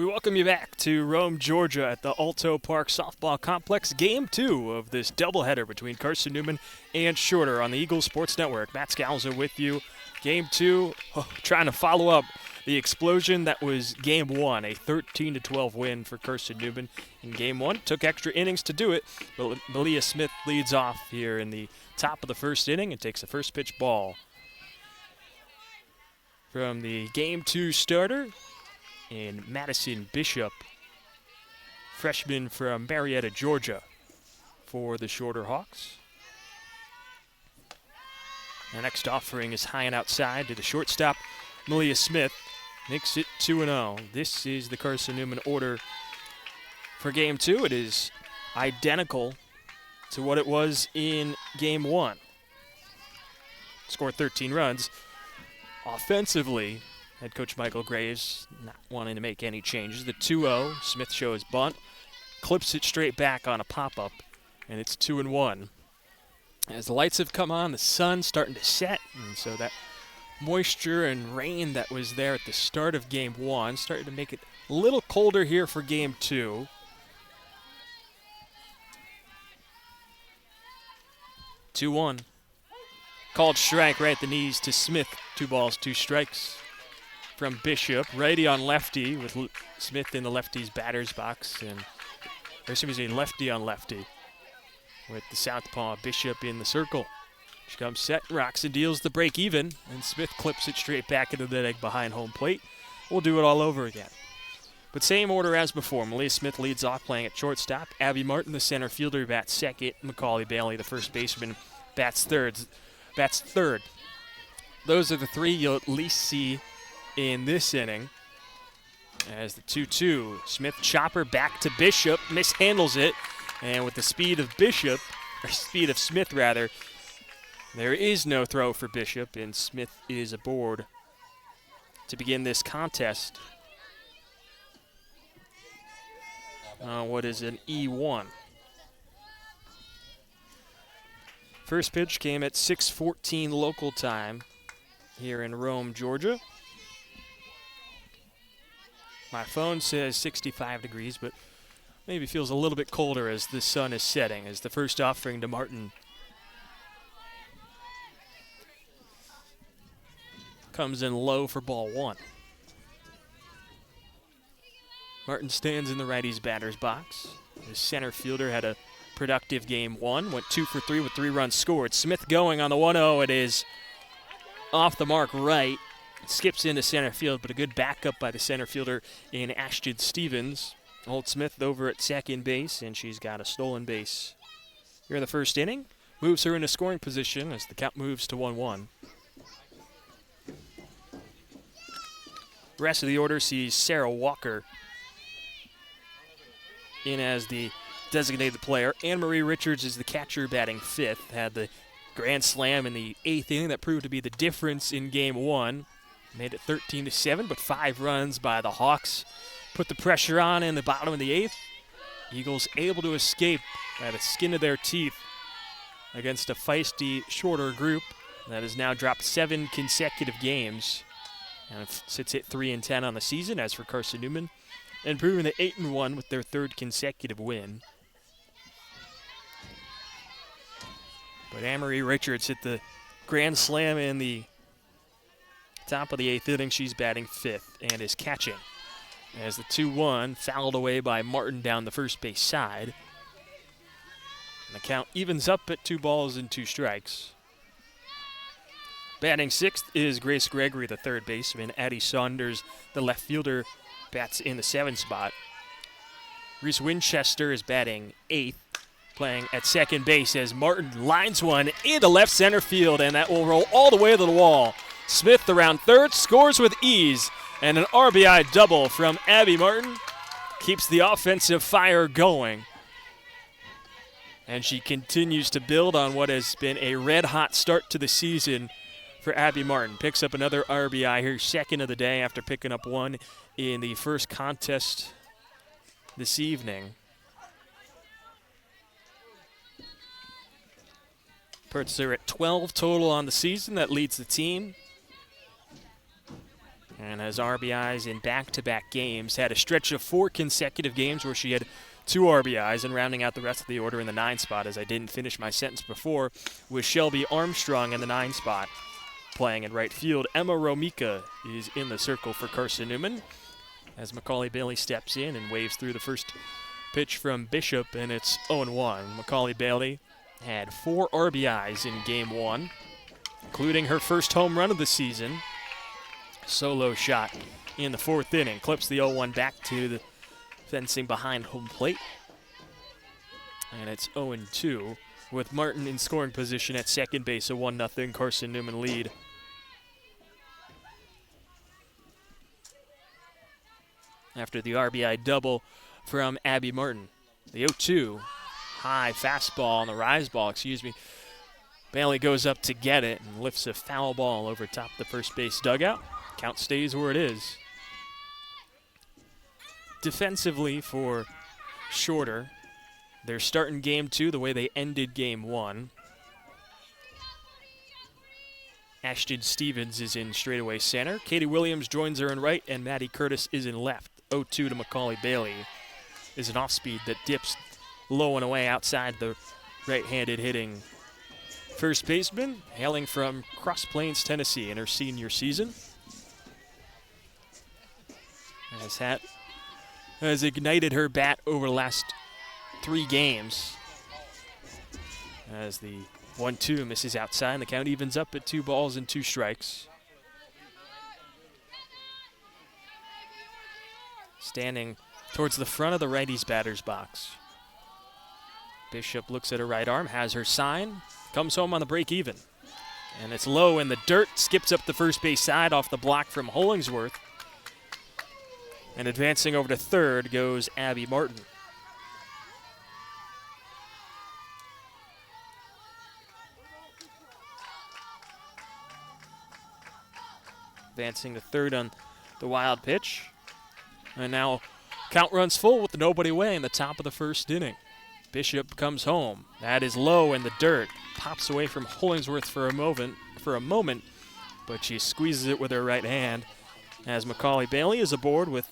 We welcome you back to Rome, Georgia at the Alto Park Softball Complex. Game 2 of this doubleheader between Carson-Newman and Shorter on the Eagles Sports Network. Matt Scalzo with you. Game 2, trying to follow up the explosion that was Game 1, a 13-12 win for Carson-Newman in Game 1. Took extra innings to do it, but Malia Smith leads off here in the top of the first inning and takes the first pitch ball from the Game 2 starter. And Madison Bishop, freshman from Marietta, Georgia, for the Shorter Hawks. The next offering is high and outside to the shortstop, Malia Smith. Makes it 2-0. This is the Carson-Newman order for Game 2. It is identical to what it was in Game 1. Scored 13 runs. Offensively, head coach Michael Graves not wanting to make any changes. The 2-0, Smith shows bunt, clips it straight back on a pop-up, and it's 2-1. As the lights have come on, the sun's starting to set, and so that moisture and rain that was there at the start of Game 1 started to make it a little colder here for Game 2. Two-one. Called strike right at the knees to Smith. 2 balls, 2 strikes. From Bishop, righty on lefty with Smith in the lefty's batter's box, and lefty on lefty with the southpaw Bishop in the circle. She comes set, rocks and deals the break even, and Smith clips it straight back into the net behind home plate. We'll do it all over again. But same order as before. Malia Smith leads off playing at shortstop. Abby Martin, the center fielder, bats second. Macaulay Bailey, the first baseman, bats third. Those are the three you'll at least see in this inning. As the 2-2, Smith chopper back to Bishop, mishandles it, and with the speed of Smith, there is no throw for Bishop, and Smith is aboard to begin this contest. What is an E1? First pitch came at 6:14 local time here in Rome, Georgia. My phone says 65 degrees, but maybe feels a little bit colder as the sun is setting, as the first offering to Martin comes in low for ball 1. Martin stands in the righty's batter's box. The center fielder had a productive Game 1, went 2 for 3 with 3 runs scored. Smith going on the 1-0. It is off the mark right. Skips into center field, but a good backup by the center fielder in Ashton Stevens. Holds Smith over at second base, and she's got a stolen base here in the first inning. Moves her into scoring position as the count moves to 1-1. The rest of the order sees Sarah Walker in as the designated player. Anne-Marie Richards is the catcher, batting 5th. Had the grand slam in the 8th inning that proved to be the difference in Game 1. Made it 13-7, but 5 runs by the Hawks put the pressure on in the bottom of the 8th. Eagles able to escape by the skin of their teeth against a feisty Shorter group that has now dropped 7 consecutive games and sits at 3-10 on the season. As for Carson-Newman, improving to 8-1 with their 3rd consecutive win. But Anne-Marie Richards hit the grand slam in the top of the 8th inning. She's batting 5th and is catching. As the 2-1 fouled away by Martin down the first base side. And the count evens up at 2 balls and 2 strikes. Batting 6th is Grace Gregory, the third baseman. Addie Saunders, the left fielder, bats in the 7th spot. Reese Winchester is batting 8th, playing at second base as Martin lines one into left center field, and that will roll all the way to the wall. Smith around third, scores with ease, and an RBI double from Abby Martin keeps the offensive fire going. And she continues to build on what has been a red-hot start to the season for Abby Martin. Picks up another RBI here, 2nd of the day after picking up 1 in the first contest this evening. Puts her at 12 total on the season. That leads the team. And and has RBIs in back-to-back games. Had a stretch of 4 consecutive games where she had 2 RBIs, and rounding out the rest of the order in the 9 spot, as I didn't finish my sentence before, was Shelby Armstrong in the 9 spot. Playing in right field, Emma Romika is in the circle for Carson-Newman as Macaulay Bailey steps in and waves through the first pitch from Bishop, and it's 0-1. Macaulay Bailey had 4 RBIs in Game 1, including her first home run of the season. Solo shot in the 4th inning. Clips the 0-1 back to the fencing behind home plate. And it's 0-2 with Martin in scoring position at second base, a 1-0 Carson-Newman lead. After the RBI double from Abby Martin. The 0-2, high fastball on the rise ball, Bailey goes up to get it and lifts a foul ball over top the first base dugout. Count stays where it is. Defensively for Shorter, they're starting Game 2 the way they ended Game 1. Ashton Stevens is in straightaway center. Katie Williams joins her in right, and Maddie Curtis is in left. 0-2 to Macaulay Bailey is an off-speed that dips low and away outside the right-handed hitting first baseman, hailing from Cross Plains, Tennessee in her senior season. Has ignited her bat over the last 3 games. As the 1-2 misses outside, and the count evens up at 2 balls and 2 strikes. Standing towards the front of the righty's batter's box. Bishop looks at her right arm, has her sign, comes home on the break even. And it's low in the dirt, skips up the first base side off the block from Hollingsworth. And advancing over to third goes Abby Martin. Advancing to third on the wild pitch. And now count runs full with nobody away in the top of the first inning. Bishop comes home. That is low in the dirt. Pops away from Hollingsworth for a moment, but she squeezes it with her right hand as Macaulay Bailey is aboard with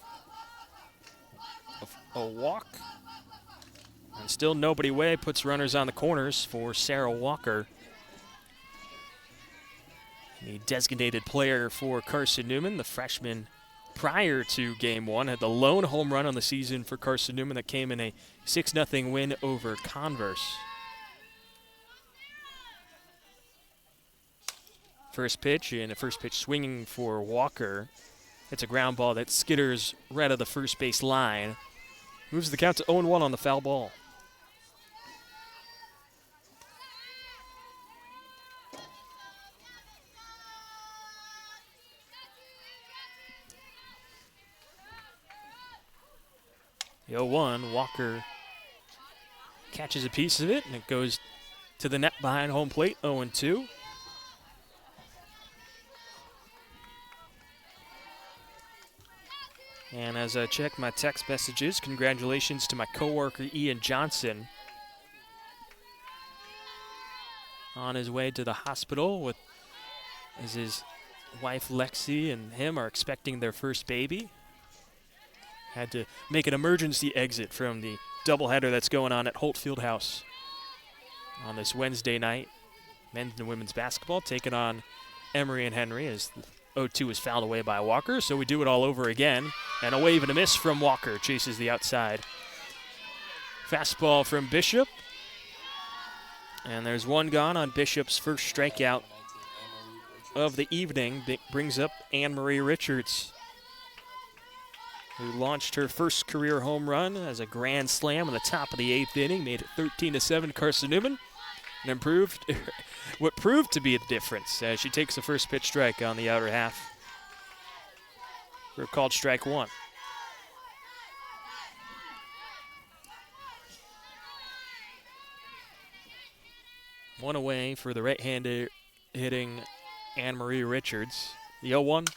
a walk. And still nobody away, puts runners on the corners for Sarah Walker. The designated player for Carson-Newman, the freshman prior to Game 1, had the lone home run on the season for Carson-Newman that came in a 6-0 win over Converse. First pitch, and a first pitch swinging for Walker. It's a ground ball that skitters right of the first base line. Moves the count to 0-1 on the foul ball. The 0-1, Walker catches a piece of it, and it goes to the net behind home plate, 0-2. And as I check my text messages, congratulations to my coworker Ian Johnson on his way to the hospital as his wife Lexi and him are expecting their first baby. Had to make an emergency exit from the doubleheader that's going on at Holt Fieldhouse on this Wednesday night. Men's and women's basketball taking on Emory and Henry as 0-2 is fouled away by Walker, so we do it all over again. And a wave and a miss from Walker, chases the outside. Fastball from Bishop. And there's one gone on Bishop's first strikeout of the evening. That brings up Anne-Marie Richards, who launched her first career home run as a grand slam in the top of the 8th inning, made it 13-7 Carson-Newman, and improved what proved to be the difference as she takes the first pitch strike on the outer half for called strike 1. One away for the right-handed hitting Anne-Marie Richards. The 0-1.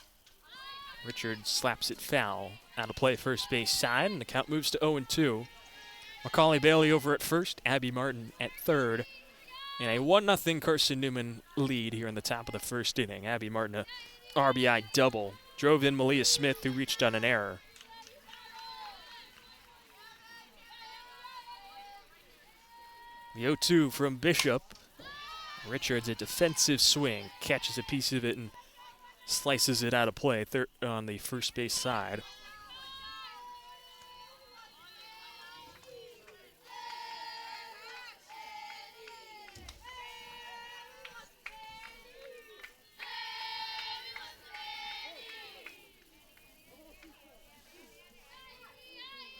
Richards slaps it foul out of play first base side, and the count moves to 0-2. Macaulay Bailey over at first, Abby Martin at third, and a 1-0 Carson-Newman lead here in the top of the first inning. Abby Martin, a RBI double, drove in Malia Smith, who reached on an error. The 0-2 from Bishop. Richards, a defensive swing, catches a piece of it and slices it out of play on the first base side.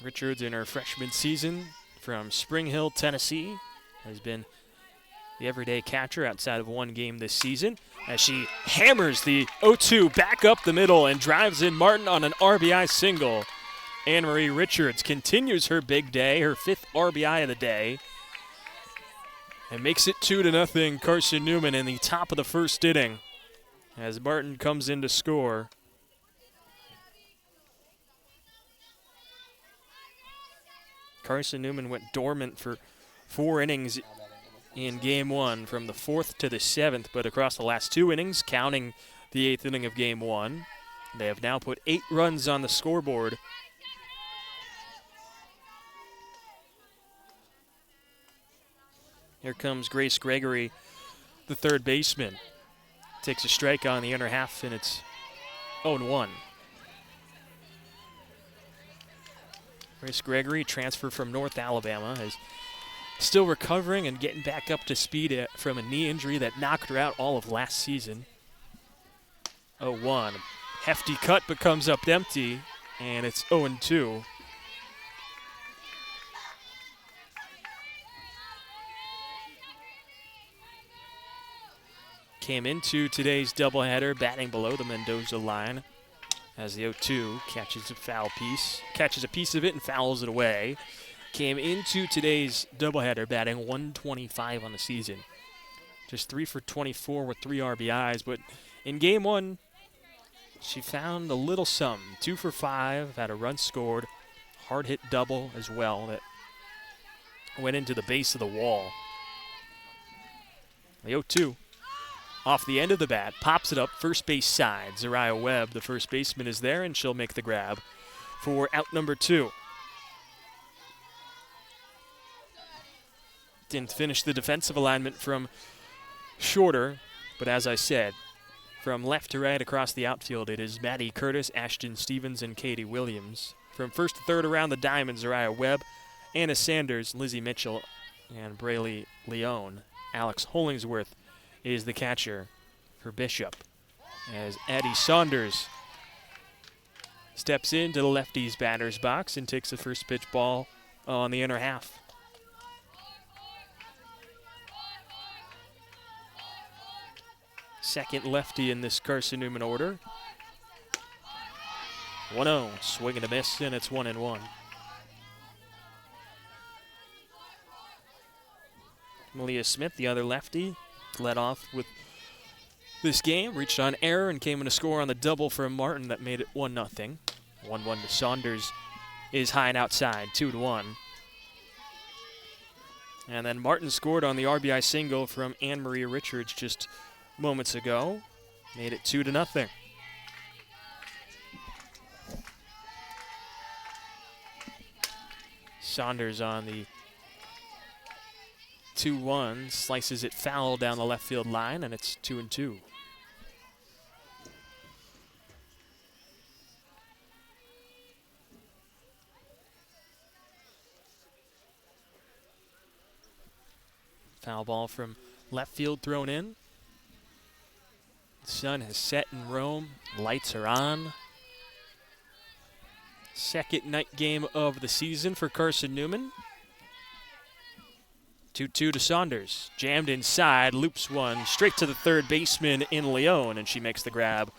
Richards, in her freshman season from Spring Hill, Tennessee, has been the everyday catcher outside of one game this season as she hammers the 0-2 back up the middle and drives in Martin on an RBI single. Anne-Marie Richards continues her big day, her 5th RBI of the day, and makes it 2-0 Carson-Newman in the top of the first inning as Martin comes in to score. Carson-Newman went dormant for 4 innings in Game 1 from the 4th to the 7th, but across the last 2 innings, counting the 8th inning of Game 1, they have now put 8 runs on the scoreboard. Here comes Grace Gregory, the third baseman. Takes a strike on the inner half, and it's 0-1. Grace Gregory, transfer from North Alabama, is still recovering and getting back up to speed from a knee injury that knocked her out all of last season. 0-1. Hefty cut but comes up empty, and it's 0-2. Came into today's doubleheader batting below the Mendoza line as the 0-2 catches a piece of it and fouls it away. Came into today's doubleheader batting 125 on the season. Just 3 for 24 with 3 RBIs, but in Game 1, she found a little something. 2 for 5, had a run scored, hard hit double as well that went into the base of the wall. The 0-2 off the end of the bat, pops it up first base side. Zariah Webb, the first baseman, is there, and she'll make the grab for out number 2. Didn't finish the defensive alignment from shorter, but as I said, from left to right across the outfield, it is Maddie Curtis, Ashton Stevens, and Katie Williams. From first to third around the diamond, Zariah Webb, Anna Sanders, Lizzie Mitchell, and Braylee Leone. Alex Hollingsworth is the catcher for Bishop as Addie Saunders steps into the lefty's batter's box and takes the first pitch ball on the inner half. Second lefty in this Carson-Newman order. 1-0, swing and a miss, and it's 1-1. Malia Smith, the other lefty, led off with this game, reached on error and came in to score on the double from Martin that made it 1-0. 1-1 to Saunders is high and outside, 2-1. And then Martin scored on the RBI single from Anne-Marie Richards just moments ago, made it 2-0. Saunders on the 2-1, slices it foul down the left field line, and it's 2-2. Foul ball from left field thrown in. The sun has set in Rome, lights are on. Second night game of the season for Carson-Newman. 2-2 to Saunders. Jammed inside, loops one, straight to the third baseman in Leone, and she makes the grab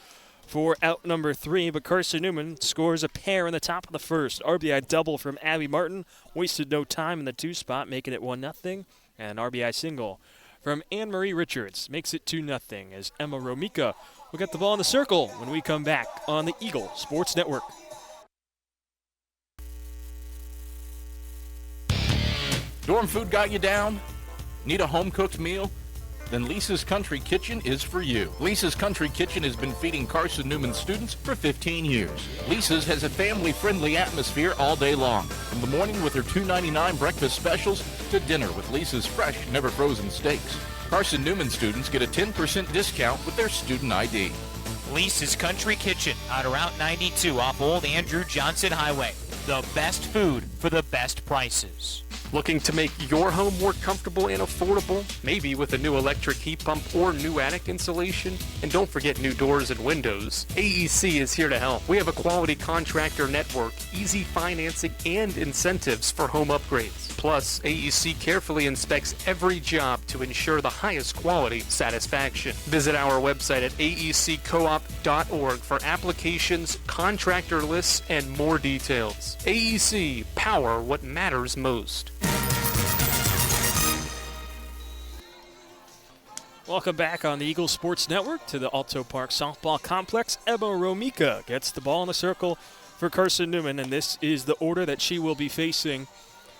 for out number 3. But Carson-Newman scores a pair in the top of the first. RBI double from Abby Martin. Wasted no time in the 2 spot, making it 1-0. And an RBI single from Anne-Marie Richards makes it 2-0 as Emma Romika will get the ball in the circle when we come back on the Eagle Sports Network. Dorm food got you down? Need a home-cooked meal? then Lisa's Country Kitchen is for you. Lisa's Country Kitchen has been feeding Carson-Newman students for 15 years. Lisa's has a family-friendly atmosphere all day long, from the morning with her $2.99 breakfast specials to dinner with Lisa's fresh, never frozen steaks. Carson-Newman students get a 10% discount with their student ID. Lisa's Country Kitchen on Route 92 off Old Andrew Johnson Highway. The best food for the best prices. Looking to make your home more comfortable and affordable? Maybe with a new electric heat pump or new attic insulation? And don't forget new doors and windows. AEC is here to help. We have a quality contractor network, easy financing, and incentives for home upgrades. Plus, AEC carefully inspects every job to ensure the highest quality satisfaction. Visit our website at aeccoop.org for applications, contractor lists, and more details. AEC, power what matters most. Welcome back on the Eagle Sports Network to the Alto Park Softball Complex. Emma Romika gets the ball in the circle for Carson-Newman, and this is the order that she will be facing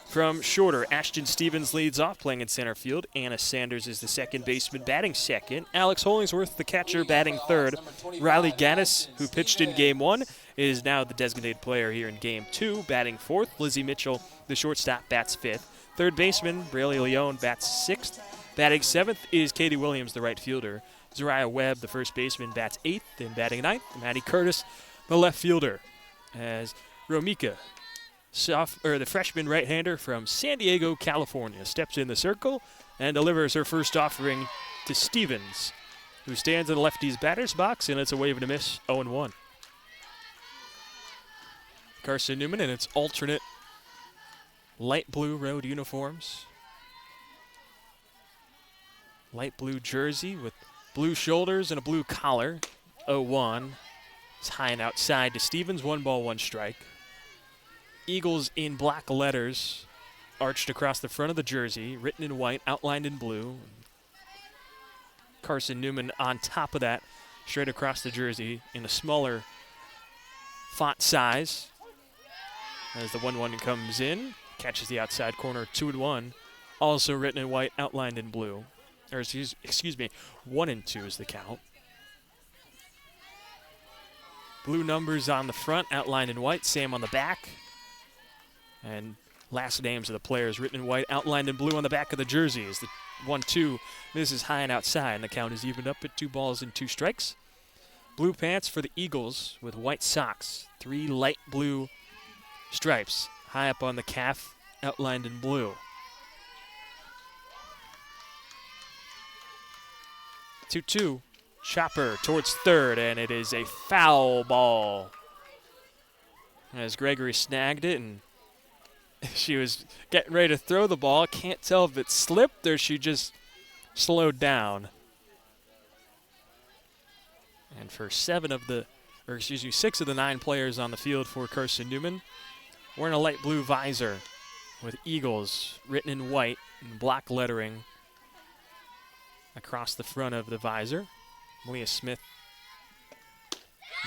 from shorter. Ashton Stevens leads off, playing in center field. Anna Sanders is the second baseman, batting second. Alex Hollingsworth, the catcher, batting third. Riley Gaddis, who pitched in Game 1, is now the designated player here in Game 2, batting fourth. Lizzie Mitchell, the shortstop, bats fifth. Third baseman, Braley Leone, bats sixth. Batting seventh is Katie Williams, the right fielder. Zariah Webb, the first baseman, bats eighth. And batting ninth, Maddie Curtis, the left fielder. As Romika, the freshman right-hander from San Diego, California, steps in the circle and delivers her first offering to Stevens, who stands in the lefty's batter's box, and it's a wave and a miss, 0-1. Carson-Newman in its alternate light blue road uniforms. Light blue jersey with blue shoulders and a blue collar. 0-1. It's high and outside to Stevens. 1-1 strike. Eagles in black letters arched across the front of the jersey, written in white, outlined in blue. Carson-Newman on top of that, straight across the jersey in a smaller font size. As the 1-1 comes in, catches the outside corner, 2-1. Also written in white, outlined in blue. Or excuse me, 1-2 is the count. Blue numbers on the front, outlined in white, same on the back. And last names of the players written in white, outlined in blue on the back of the jerseys. The 1-2 misses high and outside, and the count is evened up at 2-2 strikes. Blue pants for the Eagles with white socks. 3 light blue stripes high up on the calf, outlined in blue. 2-2, chopper towards third, and it is a foul ball. As Gregory snagged it, and she was getting ready to throw the ball. Can't tell if it slipped or she just slowed down. And for 6 of the 9 players on the field for Carson-Newman, wearing a light blue visor with Eagles written in white and black lettering across the front of the visor. Malia Smith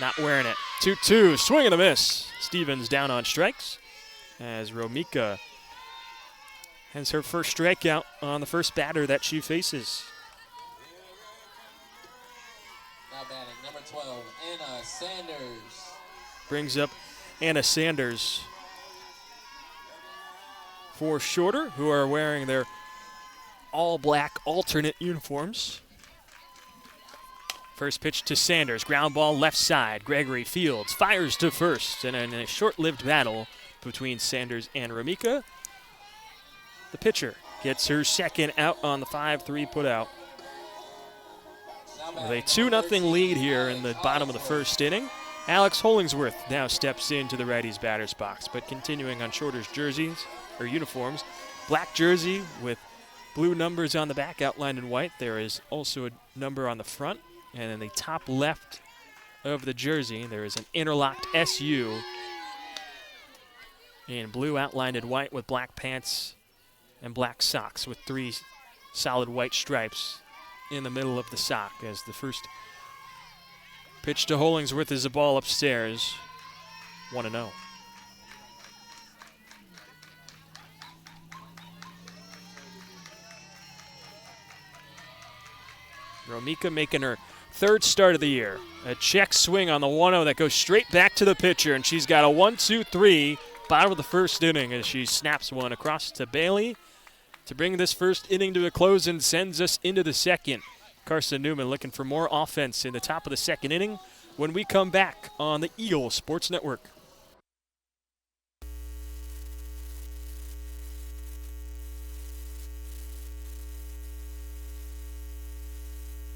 not wearing it. 2-2, swing and a miss. Stevens down on strikes as Romika has her first strikeout on the first batter that she faces. Now batting, number 12, Anna Sanders. Brings up Anna Sanders for shorter, who are wearing their all-black alternate uniforms. First pitch to Sanders, ground ball left side. Gregory Fields fires to first, and in a short-lived battle between Sanders and Romika, the pitcher gets her second out on the 5-3 putout. With a 2-0 lead here in the bottom of the first inning, Alex Hollingsworth now steps into the righty's batter's box, but continuing on Shorter's jerseys, or uniforms, black jersey with blue numbers on the back outlined in white. There is also a number on the front, and in the top left of the jersey, there is an interlocked SU in blue outlined in white with black pants and black socks with 3 solid white stripes in the middle of the sock. As the first pitch to Hollingsworth is a ball upstairs, 1-0. Romika making her third start of the year. A check swing on the 1-0 that goes straight back to the pitcher, and she's got a 1-2-3 bottom of the first inning as she snaps one across to Bailey to bring this first inning to a close and sends us into the second. Carson-Newman looking for more offense in the top of the second inning when we come back on the Eagle Sports Network.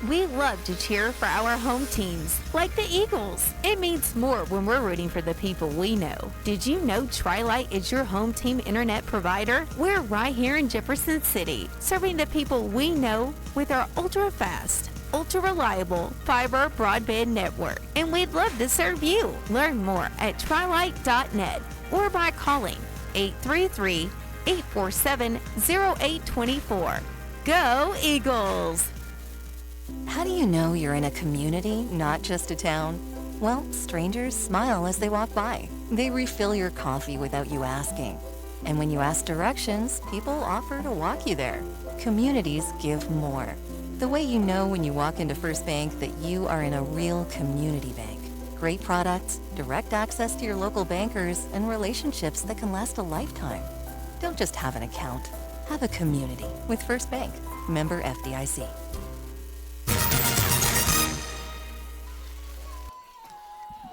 We love to cheer for our home teams, like the Eagles. It means more when we're rooting for the people we know. Did you know Tri-Lite is your home team internet provider? We're right here in Jefferson City, serving the people we know with our ultra-fast, ultra-reliable fiber broadband network. And we'd love to serve you. Learn more at trilite.net or by calling 833-847-0824. Go Eagles! How do you know you're in a community, not just a town? Well, strangers smile as they walk by. They refill your coffee without you asking. And when you ask directions, people offer to walk you there. Communities give more. The way you know when you walk into First Bank that you are in a real community bank. Great products, direct access to your local bankers, and relationships that can last a lifetime. Don't just have an account. Have a community with First Bank. Member FDIC.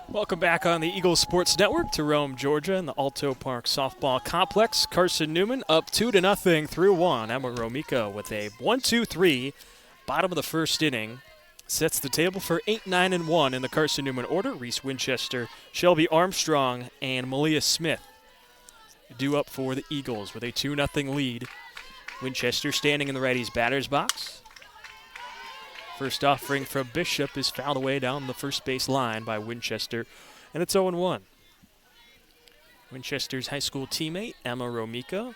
Welcome back on the Eagle Sports Network to Rome, Georgia, in the Alto Park Softball Complex. Carson-Newman up 2-0 through 1. Emma Romika with a 1-2-3, bottom of the first inning. Sets the table for 8-9-1 in the Carson-Newman order. Reese Winchester, Shelby Armstrong, and Malia Smith due up for the Eagles with a 2-0 lead. Winchester standing in the righty's batter's box. First offering from Bishop is fouled away down the first base line by Winchester, and it's 0-1. Winchester's high school teammate, Emma Romika,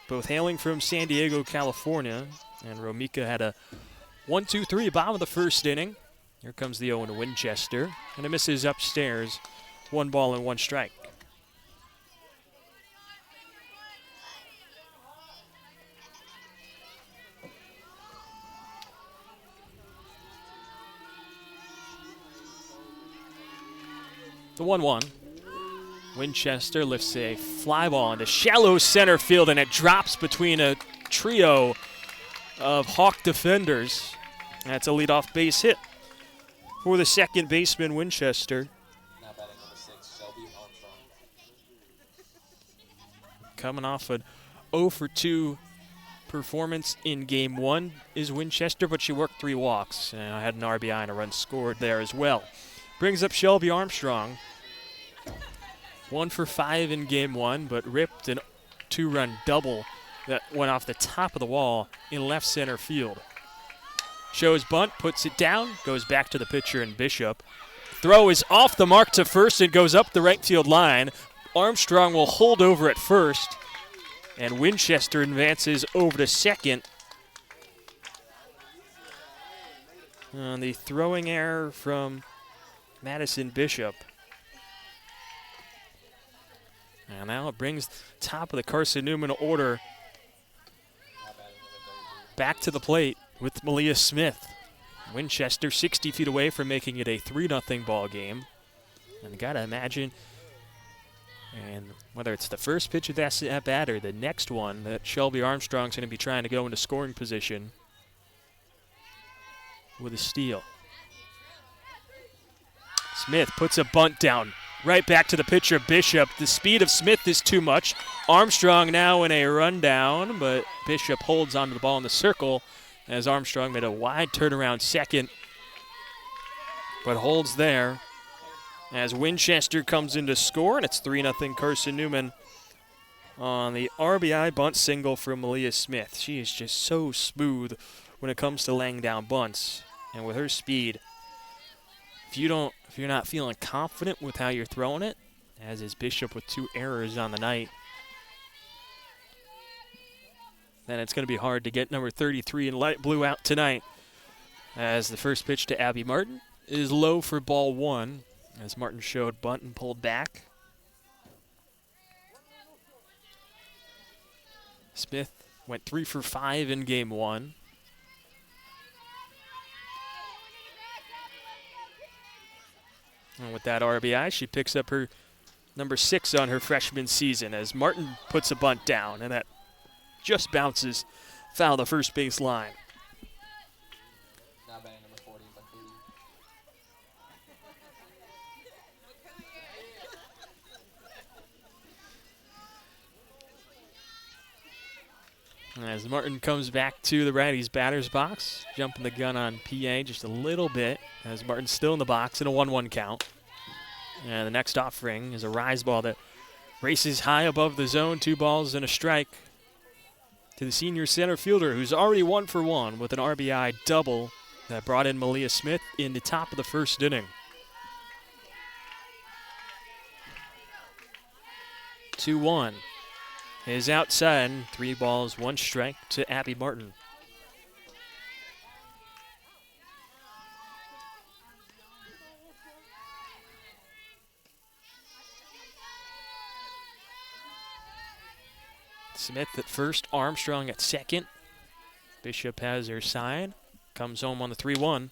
both hailing from San Diego, California, and Romika had a 1-2-3 bottom of the first inning. Here comes the 0 to Winchester, and it misses upstairs. 1 ball and 1 strike. The 1-1. Winchester lifts a fly ball into shallow center field, and it drops between a trio of Hawk defenders. That's a leadoff base hit for the second baseman, Winchester. Now batting number 6, Shelby Armstrong. Coming off an 0-for-2 performance in Game 1 is Winchester, but she worked 3 walks and had an RBI and a run scored there as well. Brings up Shelby Armstrong. 1 for 5 in Game 1, but ripped an 2-run double that went off the top of the wall in left center field. Shows bunt, puts it down, goes back to the pitcher and Bishop. Throw is off the mark to first and goes up the right field line. Armstrong will hold over at first, and Winchester advances over to second. On the throwing error from Madison Bishop. And now it brings top of the Carson-Newman order back to the plate with Malia Smith. Winchester 60 feet away from making it a 3-0 ball game. And you gotta imagine, and whether it's the first pitch of that at bat or the next one, that Shelby Armstrong's going to be trying to go into scoring position with a steal. Smith puts a bunt down, right back to the pitcher, Bishop. The speed of Smith is too much. Armstrong now in a rundown, but Bishop holds onto the ball in the circle as Armstrong made a wide turnaround second, but holds there as Winchester comes in to score, and it's 3-0 Carson-Newman on the RBI bunt single from Malia Smith. She is just so smooth when it comes to laying down bunts, and with her speed, if you're not feeling confident with how you're throwing it, as is Bishop with 2 errors on the night, then it's going to be hard to get number 33 in light blue out tonight. As the first pitch to Abby Martin is low for ball 1, as Martin showed bunt and pulled back. Smith went 3 for 5 in Game 1. And with that RBI, she picks up her number 6 on her freshman season as Martin puts a bunt down, and that just bounces foul the first base line. Now batting number 40, McCready. As Martin comes back to the righty's batter's box, jumping the gun on PA just a little bit as Martin's still in the box in a 1-1 count. And the next offering is a rise ball that races high above the zone, 2 balls and a strike to the senior center fielder who's already 1 for 1 with an RBI double that brought in Malia Smith in the top of the first inning. 2-1 is outside, 3 balls, 1 strike to Abby Martin. Smith at first, Armstrong at second. Bishop has her side, comes home on the 3-1.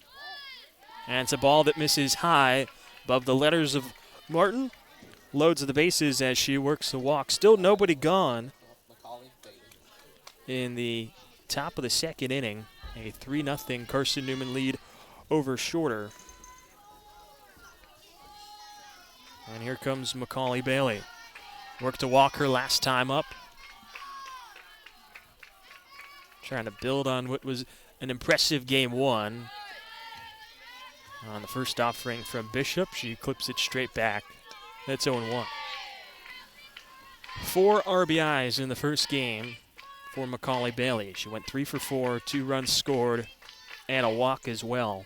And it's a ball that misses high above the letters of Martin. Loads the bases as she works the walk. Still nobody gone in the top of the second inning. A 3-0 Carson-Newman lead over Shorter. And here comes Macaulay Bailey. Worked to walk her last time up. Trying to build on what was an impressive game 1. On the first offering from Bishop, she clips it straight back. That's 0-1. 4 RBIs in the first game for Macaulay Bailey. She went 3 for 4, 2 runs scored, and a walk as well.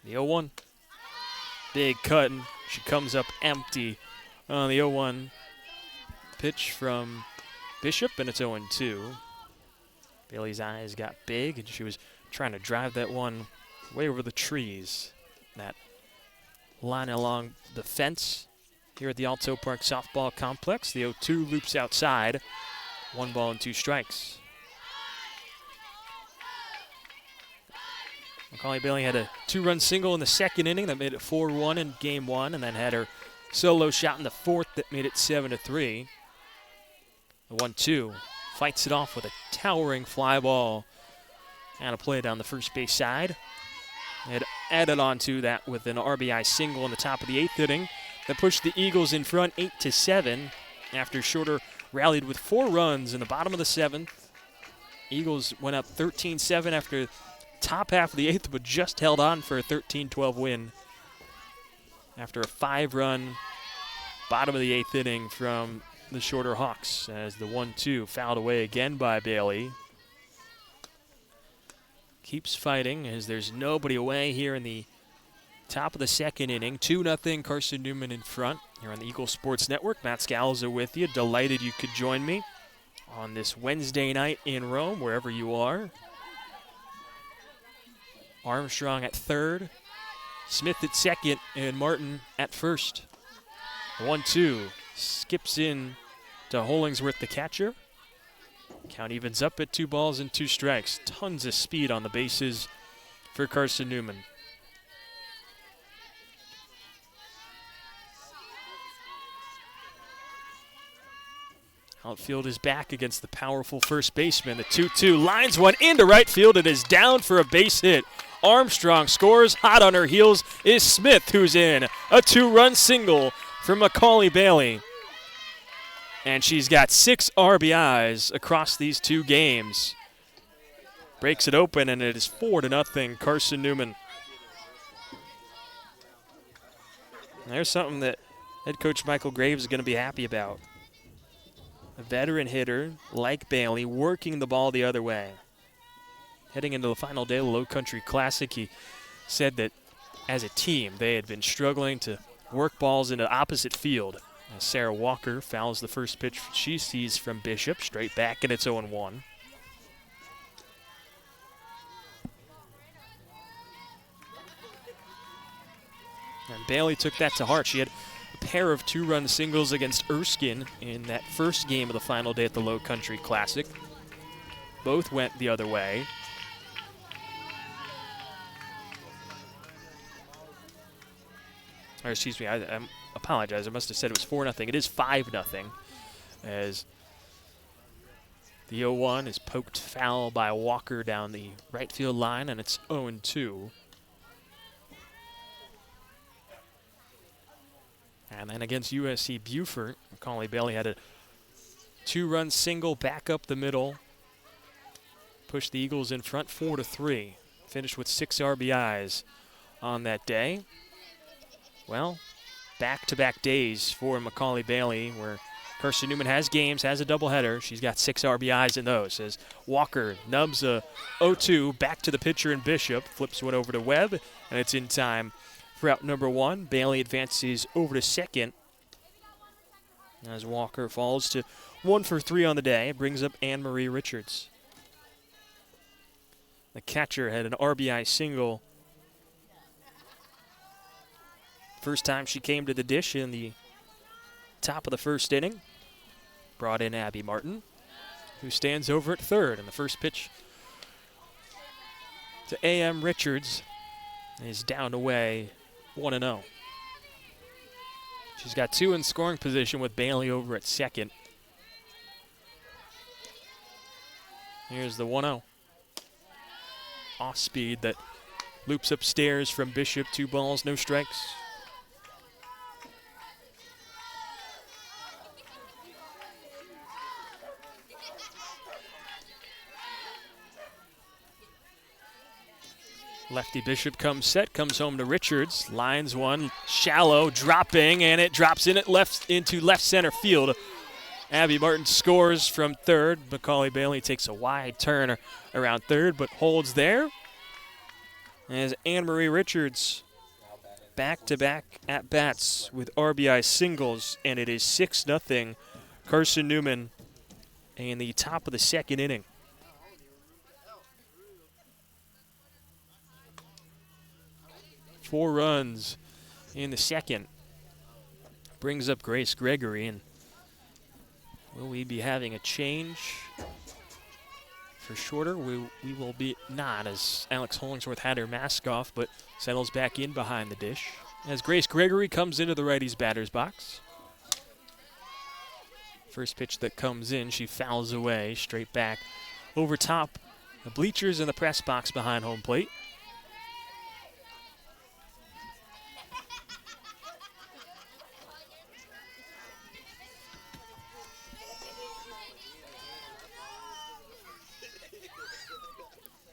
The 0-1. Big cut, and she comes up empty on the 0-1 pitch from Bishop, and it's 0-2. Bailey's eyes got big, and she was trying to drive that one way over the trees. That line along the fence here at the Alto Park Softball Complex. The 0-2 loops outside. 1 ball and 2 strikes. Macaulay Bailey had a 2-run single in the second inning that made it 4-1 in game 1, and then had her solo shot in the 4th that made it 7-3. The 1-2 fights it off with a towering fly ball and a play down the first base side. It added on to that with an RBI single in the top of the 8th inning that pushed the Eagles in front 8-7 after Shorter rallied with 4 runs in the bottom of the 7th. Eagles went up 13-7 after top half of the 8th, but just held on for a 13-12 win after a 5-run bottom of the 8th inning from the Shorter Hawks as the 1-2 fouled away again by Bailey. Keeps fighting as there's nobody away here in the top of the second inning. 2-0 Carson-Newman in front here on the Eagle Sports Network. Matt Scalzo with you. Delighted you could join me on this Wednesday night in Rome, wherever you are. Armstrong at third, Smith at second, and Martin at first. 1-2 skips in to Hollingsworth, the catcher. Count evens up at 2 balls and 2 strikes. Tons of speed on the bases for Carson-Newman. Outfield is back against the powerful first baseman. The 2-2 lines one into right field. It is down for a base hit. Armstrong scores. Hot on her heels is Smith, who's in. A 2-run single for Macaulay Bailey. And she's got 6 RBIs across these 2 games. Breaks it open, and it is 4-0 Carson-Newman. There's something that head coach Michael Graves is going to be happy about. A veteran hitter like Bailey working the ball the other way. Heading into the final day of the Low Country Classic, he said that as a team they had been struggling to work balls into opposite field. As Sarah Walker fouls the first pitch she sees from Bishop, straight back, and it's 0-1. And Bailey took that to heart. She had a pair of 2-run singles against Erskine in that first game of the final day at the Low Country Classic. Both went the other way. or excuse me, I apologize. I must have said it was 4-0. It is 5-0 as the 0-1 is poked foul by Walker down the right field line, and it's 0-2. And then against USC Beaufort, Macaulay Bailey had a 2-run single back up the middle, pushed the Eagles in front 4-3, finished with 6 RBIs on that day. Well, back-to-back days for Macaulay Bailey where Carson-Newman has games, has a doubleheader. She's got 6 RBIs in those as Walker nubs a 0-2 back to the pitcher in Bishop, flips one over to Webb, and it's in time for out number 1. Bailey advances over to second as Walker falls to 1 for 3 on the day. Brings up Anne-Marie Richards. The catcher had an RBI single. First time she came to the dish in the top of the first inning. Brought in Abby Martin, who stands over at third. And the first pitch to A.M. Richards is down away 1-0. She's got 2 in scoring position with Bailey over at second. Here's the 1-0. Off speed that loops upstairs from Bishop. 2 balls, no strikes. Lefty Bishop comes set, comes home to Richards, lines one, shallow, dropping, and it drops in into left center field. Abby Martin scores from third. Macaulay Bailey takes a wide turn around third, but holds there. As Anne-Marie Richards back-to-back at-bats with RBI singles, and it is 6-0 Carson-Newman in the top of the second inning. Four runs in the second. Brings up Grace Gregory, and will we be having a change for shorter? We will be not, as Alex Hollingsworth had her mask off, but settles back in behind the dish. As Grace Gregory comes into the righty's batter's box. First pitch that comes in, she fouls away, straight back over top the bleachers in the press box behind home plate.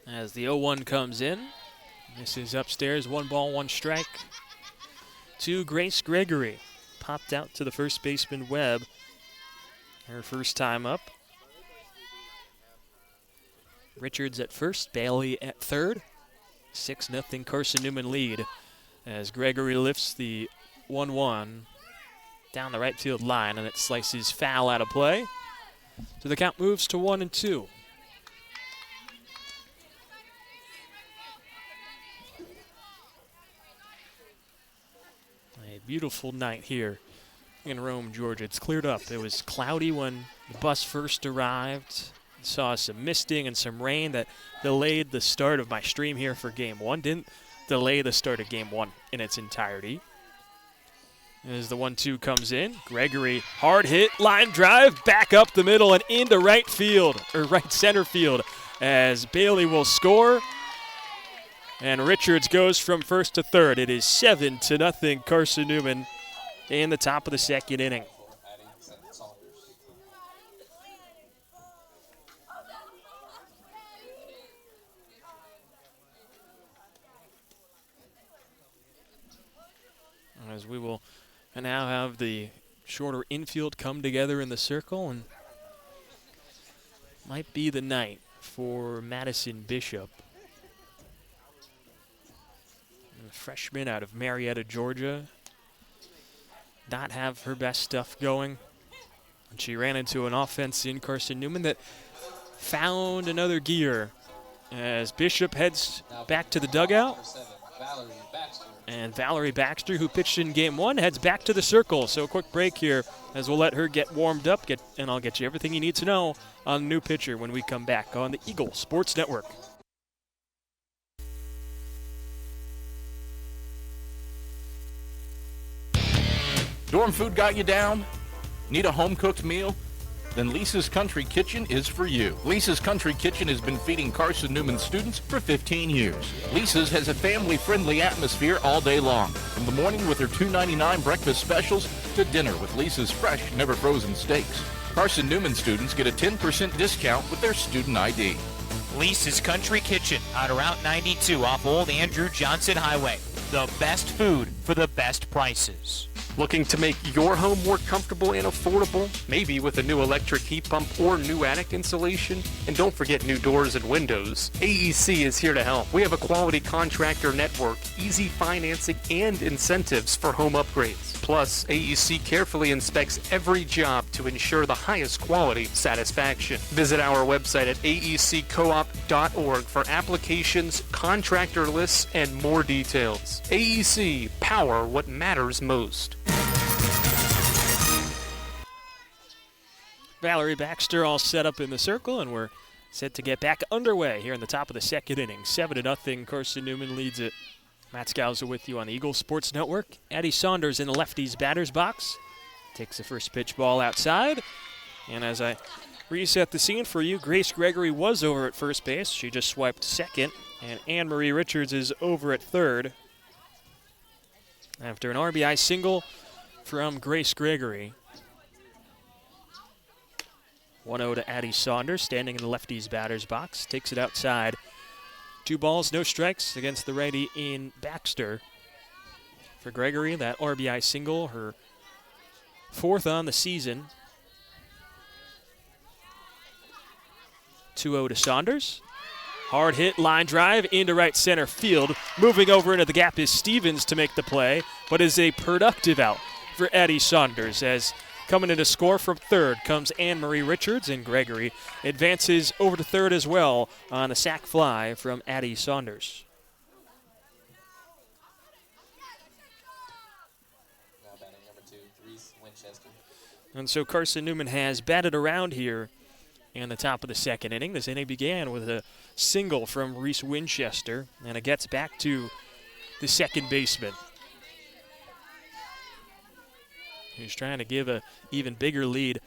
As the 0-1 comes in, this is upstairs, 1 ball, 1 strike to Grace Gregory. Popped out to the first baseman Webb. Her first time up. Richards at first, Bailey at third. 6-0 Carson-Newman lead as Gregory lifts the 1-1 down the right field line, and it slices foul out of play. So the count moves to 1-2. Beautiful night here in Rome, Georgia. It's cleared up. It was cloudy when the bus first arrived. Saw some misting and some rain that delayed the start of my stream here for Game 1. Didn't delay the start of Game 1 in its entirety. As the 1-2 comes in, Gregory, hard hit, line drive, back up the middle and into right field, or right center field, as Bailey will score. And Richards goes from first to third. It is 7-0 Carson-Newman in the top of the second inning. As we will now have the shorter infield come together in the circle, and might be the night for Madison Bishop. A freshman out of Marietta, Georgia. Not have her best stuff going. And she ran into an offense in Carson-Newman that found another gear as Bishop heads back to the dugout. And Valerie Baxter, who pitched in Game 1, heads back to the circle. So a quick break here as we'll let her get warmed up, and I'll get you everything you need to know on the new pitcher when we come back on the Eagle Sports Network. Dorm food got you down? Need a home-cooked meal? Then Lisa's Country Kitchen is for you. Lisa's Country Kitchen has been feeding Carson-Newman students for 15 years. Lisa's has a family-friendly atmosphere all day long, from the morning with her $2.99 breakfast specials to dinner with Lisa's fresh, never-frozen steaks. Carson-Newman students get a 10% discount with their student ID. Lisa's Country Kitchen on Route 92 off Old Andrew Johnson Highway. The best food for the best prices. Looking to make your home more comfortable and affordable? Maybe with a new electric heat pump or new attic insulation? And don't forget new doors and windows. AEC is here to help. We have a quality contractor network, easy financing, and incentives for home upgrades. Plus, AEC carefully inspects every job to ensure the highest quality satisfaction. Visit our website at aeccoop.org for applications, contractor lists, and more details. AEC, power what matters most. Valerie Baxter all set up in the circle, and we're set to get back underway here in the top of the second inning. 7-0, Carson-Newman leads it. Matt Scalzo with you on the Eagles Sports Network. Addie Saunders in the lefties batter's box. Takes the first pitch ball outside. And as I reset the scene for you, Grace Gregory was over at first base. She just swiped second. And Anne-Marie Richards is over at third. After an RBI single from Grace Gregory. 1-0 to Addie Saunders, standing in the lefties batter's box. Takes it outside. 2 balls, no strikes against the righty in Baxter. For Gregory, that RBI single, her 4th on the season. 2-0 to Saunders. Hard hit, line drive into right center field. Moving over into the gap is Stevens to make the play, but is a productive out for Addie Saunders as coming in to score from third comes Anne-Marie Richards, and Gregory advances over to third as well on a sac fly from Addie Saunders. Now batting number 2, Reese Winchester. And so Carson-Newman has batted around here in the top of the second inning. This inning began with a single from Reese Winchester, and it gets back to the second baseman, who's trying to give an even bigger lead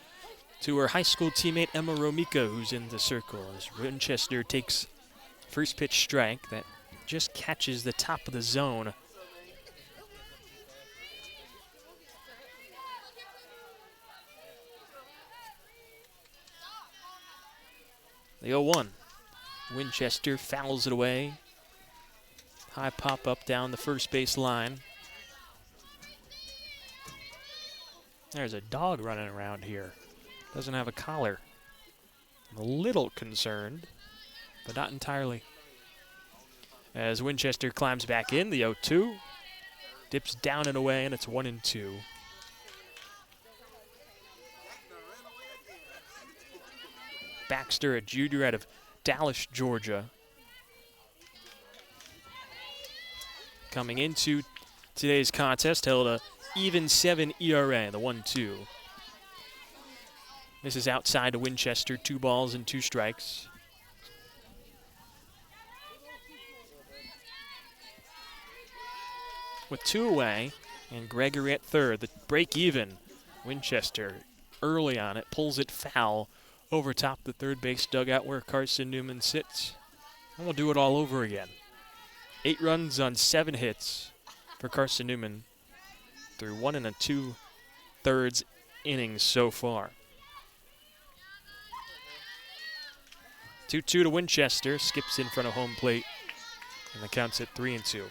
to her high school teammate Emma Romika, who's in the circle, as Winchester takes first pitch strike that just catches the top of the zone. The 0-1. Winchester fouls it away. High pop up down the first base line. There's a dog running around here. Doesn't have a collar. I'm a little concerned, but not entirely. As Winchester climbs back in, the 0-2. Dips down and away, and it's 1-2. Baxter, a junior out of Dallas, Georgia. Coming into today's contest, held a even 7 ERA, the 1-2. This is outside to Winchester, 2 balls and 2 strikes. With 2 away, and Gregory at third, the break even. Winchester early on it, pulls it foul over top the third base dugout where Carson-Newman sits. And we'll do it all over again. 8 runs on 7 hits for Carson-Newman through 1 2/3 innings so far. 2-2 to Winchester, skips in front of home plate, and the count's at 3-2.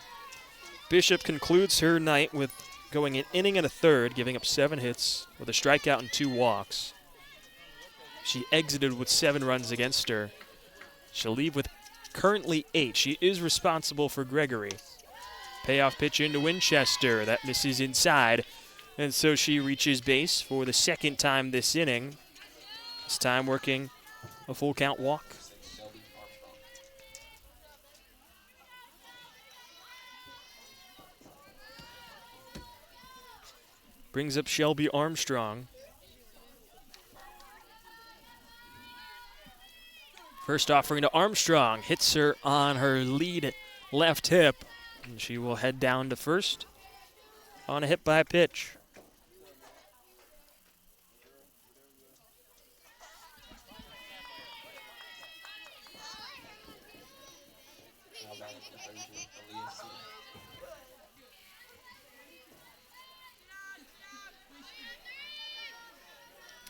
Bishop concludes her night with going an inning and a third, giving up 7 hits with a strikeout and 2 walks. She exited with 7 runs against her. She'll leave with currently 8. She is responsible for Gregory. Payoff pitch into Winchester. That misses inside. And so she reaches base for the second time this inning. This time working a full count walk. Brings up Shelby Armstrong. First offering to Armstrong, hits her on her lead left hip, and she will head down to first on a hit by pitch.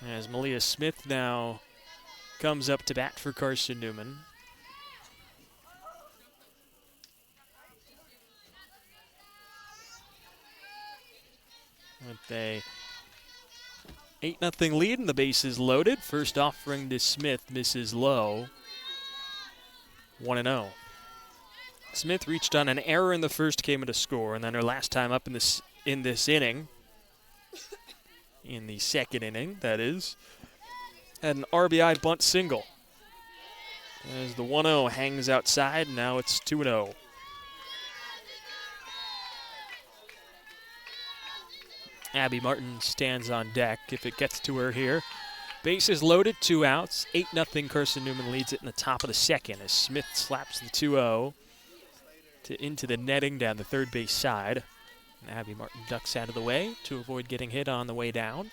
As Malia Smith now comes up to bat for Carson-Newman. With a 8-0 lead and the bases loaded. First offering to Smith misses low. 1-0. Smith reached on an error in the first, came in to score, and then her last time up in this inning, in the second inning, that is, had an RBI bunt single. As the 1-0 hangs outside, now it's 2-0. Abby Martin stands on deck if it gets to her here. Bases loaded, 2 outs. 8-0 Carson-Newman leads it in the top of the second as Smith slaps the 2-0 into the netting down the third base side. And Abby Martin ducks out of the way to avoid getting hit on the way down.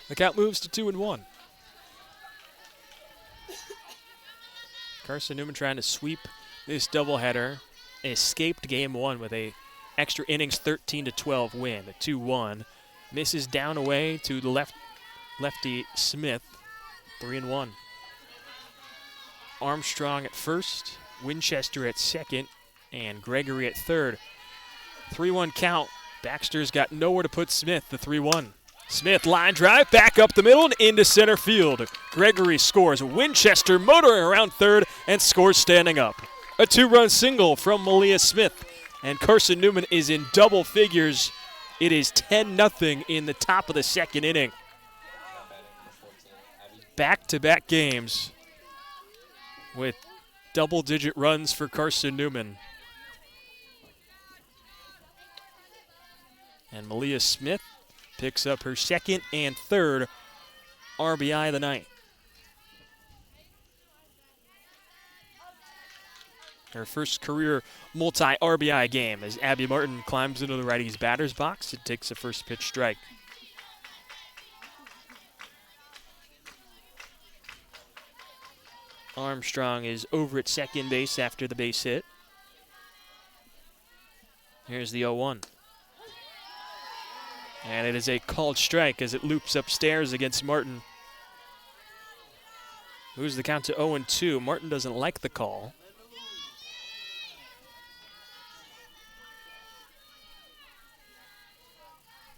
The count moves to 2-1. Carson-Newman trying to sweep this doubleheader. Escaped game 1 with a extra innings 13-12 win, a 2-1. Misses down away to the lefty Smith, 3-1. Armstrong at first, Winchester at second, and Gregory at third. 3-1 count. Baxter's got nowhere to put Smith, the 3-1. Smith line drive, back up the middle and into center field. Gregory scores. Winchester motoring around third and scores standing up. A 2-run single from Malia Smith, and Carson-Newman is in double figures. It is 10-0 in the top of the second inning. Back-to-back games with double-digit runs for Carson-Newman. And Malia Smith picks up her second and third RBI of the night. Her first career multi-RBI game as Abby Martin climbs into the righty's batter's box and takes a first pitch strike. Armstrong is over at second base after the base hit. Here's the 0-1. And it is a called strike as it loops upstairs against Martin. Moves the count to 0-2. Martin doesn't like the call.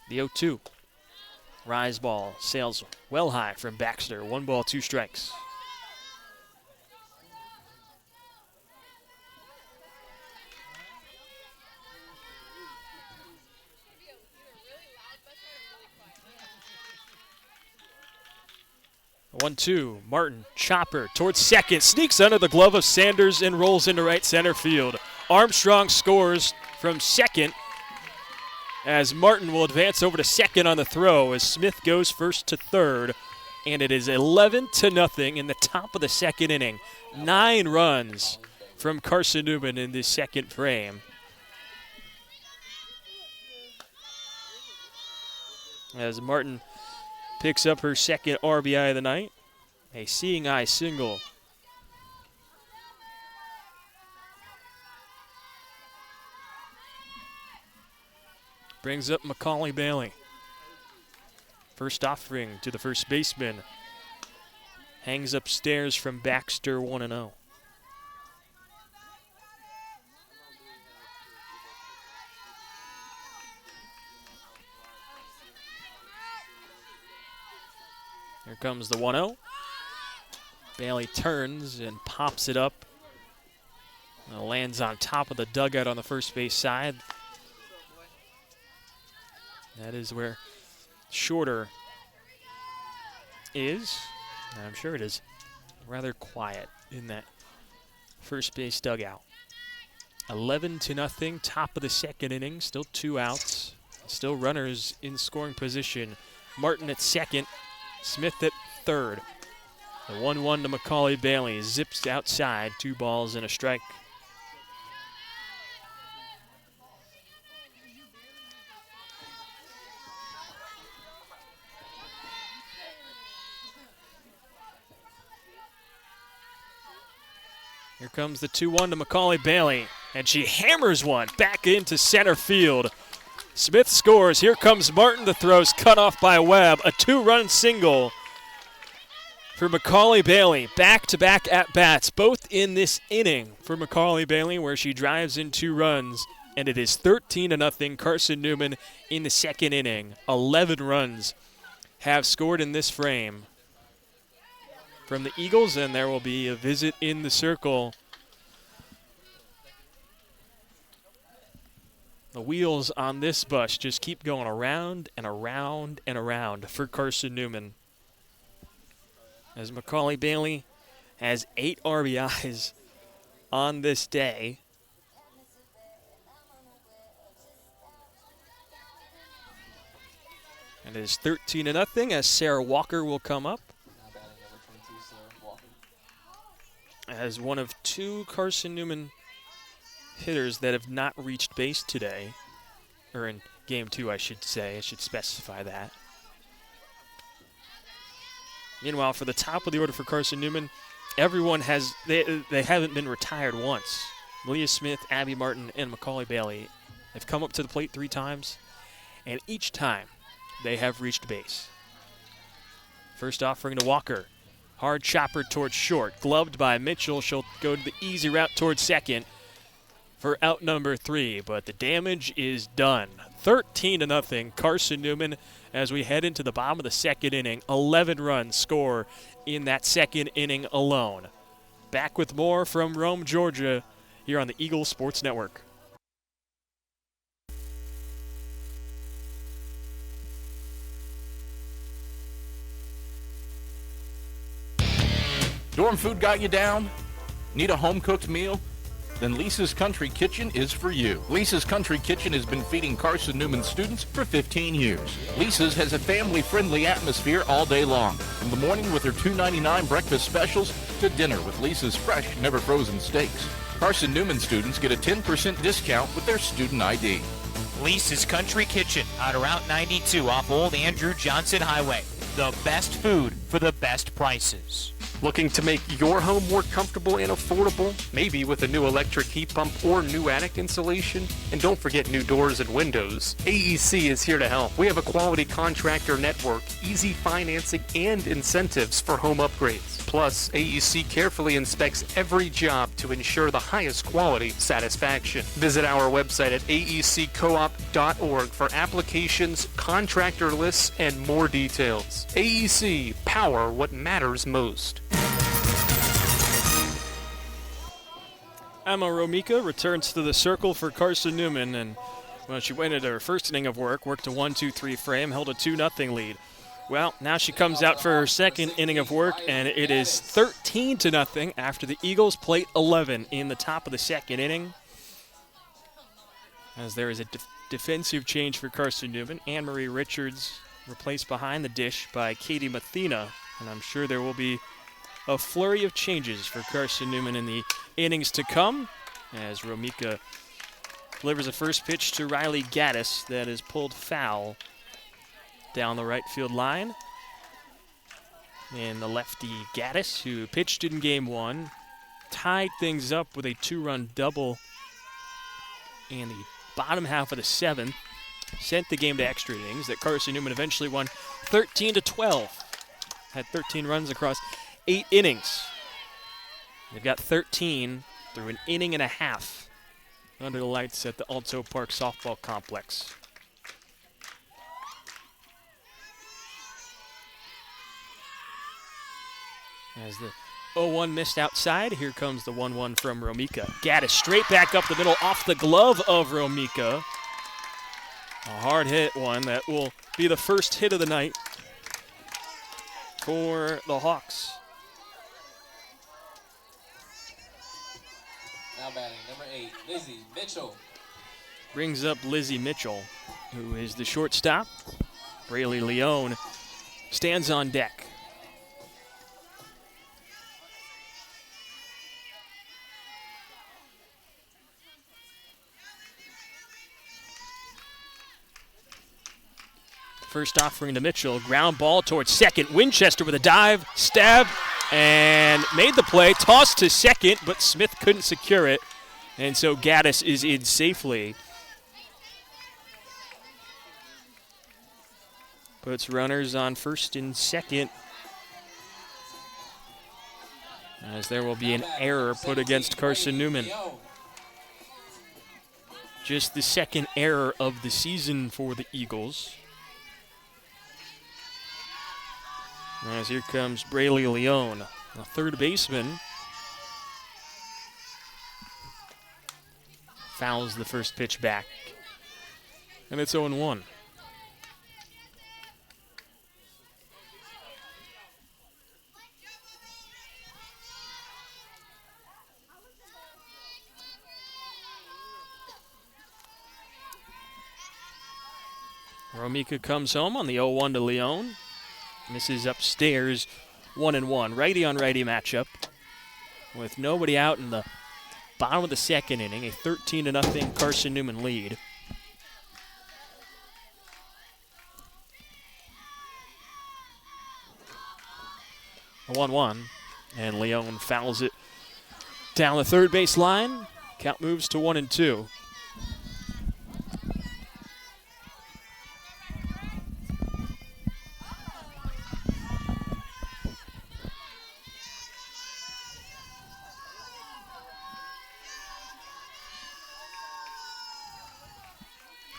The 0-2. Rise ball sails well high from Baxter. 1 ball, 2 strikes. The 1-2. Martin, chopper towards second. Sneaks under the glove of Sanders and rolls into right center field. Armstrong scores from second, as Martin will advance over to second on the throw as Smith goes first to third. And it is 11-0 in the top of the second inning. 9 runs from Carson-Newman in this second frame. As Martin picks up her second RBI of the night, a seeing eye single. Brings up Macaulay Bailey. First offering to the first baseman. Hangs upstairs from Baxter, 1-0. Here comes the 1-0. Bailey turns and pops it up. Lands on top of the dugout on the first base side. That is where Shorter is. I'm sure it is rather quiet in that first base dugout. 11-0, top of the second inning. Still 2 outs. Still runners in scoring position. Martin at second. Smith at third. The 1-1 to Macaulay Bailey. Zips outside. 2 balls and a strike. Here comes the 2-1 to Macaulay Bailey, and she hammers one back into center field. Smith scores. Here comes Martin. The throw's cut off by Webb. A 2-run single for Macaulay Bailey. Back-to-back at-bats, both in this inning for Macaulay Bailey, where she drives in 2 runs. And it is 13-0 Carson-Newman in the second inning. 11 runs have scored in this frame from the Eagles, and there will be a visit in the circle. The wheels on this bus just keep going around and around and around for Carson-Newman, as Macaulay Bailey has 8 RBIs on this day. And it is 13-0 as Sarah Walker will come up Now batting number 22, Sarah Walker. as one of 2 Carson-Newman hitters that have not reached base today, or in game 2, I should say. I should specify that. Meanwhile, for the top of the order for Carson-Newman, everyone has they haven't been retired once. Malia Smith, Abby Martin, and Macaulay Bailey have come up to the plate 3 times, and each time they have reached base. First offering to Walker. Hard chopper towards short. Gloved by Mitchell. She'll go to the easy route towards second for out number 3, but the damage is done. 13-0 Carson-Newman as we head into the bottom of the second inning. 11 runs score in that second inning alone. Back with more from Rome, Georgia, here on the Eagles Sports Network. Dorm food got you down? Need a home-cooked meal? Then Lisa's Country Kitchen is for you. Lisa's Country Kitchen has been feeding Carson-Newman students for 15 years. Lisa's has a family-friendly atmosphere all day long, from the morning with her $2.99 breakfast specials to dinner with Lisa's fresh, never-frozen steaks. Carson-Newman students get a 10% discount with their student ID. Lisa's Country Kitchen on Route 92 off Old Andrew Johnson Highway. The best food for the best prices. Looking to make your home more comfortable and affordable? Maybe with a new electric heat pump or new attic insulation? And don't forget new doors and windows. AEC is here to help. We have a quality contractor network, easy financing, and incentives for home upgrades. Plus, AEC carefully inspects every job to ensure the highest quality satisfaction. Visit our website at aeccoop.org for applications, contractor lists, and more details. AEC, power what matters most. Emma Romika returns to the circle for Carson-Newman, and well, she went into her first inning of work, worked a 1-2-3 frame, held a 2-0 lead. Well, now she comes out for her second inning of work, and it is 13-0 after the Eagles plate 11 in the top of the second inning. As there is a defensive change for Carson-Newman. Anne-Marie Richards replaced behind the dish by Katie Mathena, and I'm sure there will be a flurry of changes for Carson-Newman in the innings to come, as Romika delivers a first pitch to Riley Gaddis that is pulled foul down the right field line. And the lefty Gaddis, who pitched in game 1, tied things up with a 2-run double in the bottom half of the 7th, sent the game to extra innings that Carson-Newman eventually won 13-12. Had 13 runs across 8 innings. They've got 13 through an inning and a half under the lights at the Alto Park Softball Complex. As the 0-1 missed outside, here comes the 1-1 from Romika. Gaddis straight back up the middle off the glove of Romika. A hard hit one that will be the first hit of the night for the Hawks. Now batting number 8, Lizzie Mitchell. Brings up Lizzie Mitchell, who is the shortstop. Braylee Leone stands on deck. First offering to Mitchell, ground ball towards second. Winchester with a dive, stab, and made the play. Tossed to second, but Smith couldn't secure it. And so Gaddis is in safely. Puts runners on first and second as there will be an error put against Carson-Newman. Just the second error of the season for the Eagles. As here comes Brayley Leone, a third baseman. Fouls the first pitch back. And it's 0-1. Romika comes home on the 0-1 to Leone. Misses upstairs, 1-1. Righty on righty matchup. With nobody out in the bottom of the second inning, a 13-0 Carson-Newman lead. A 1-1, and Leone fouls it down the third base line. Count moves to 1-2.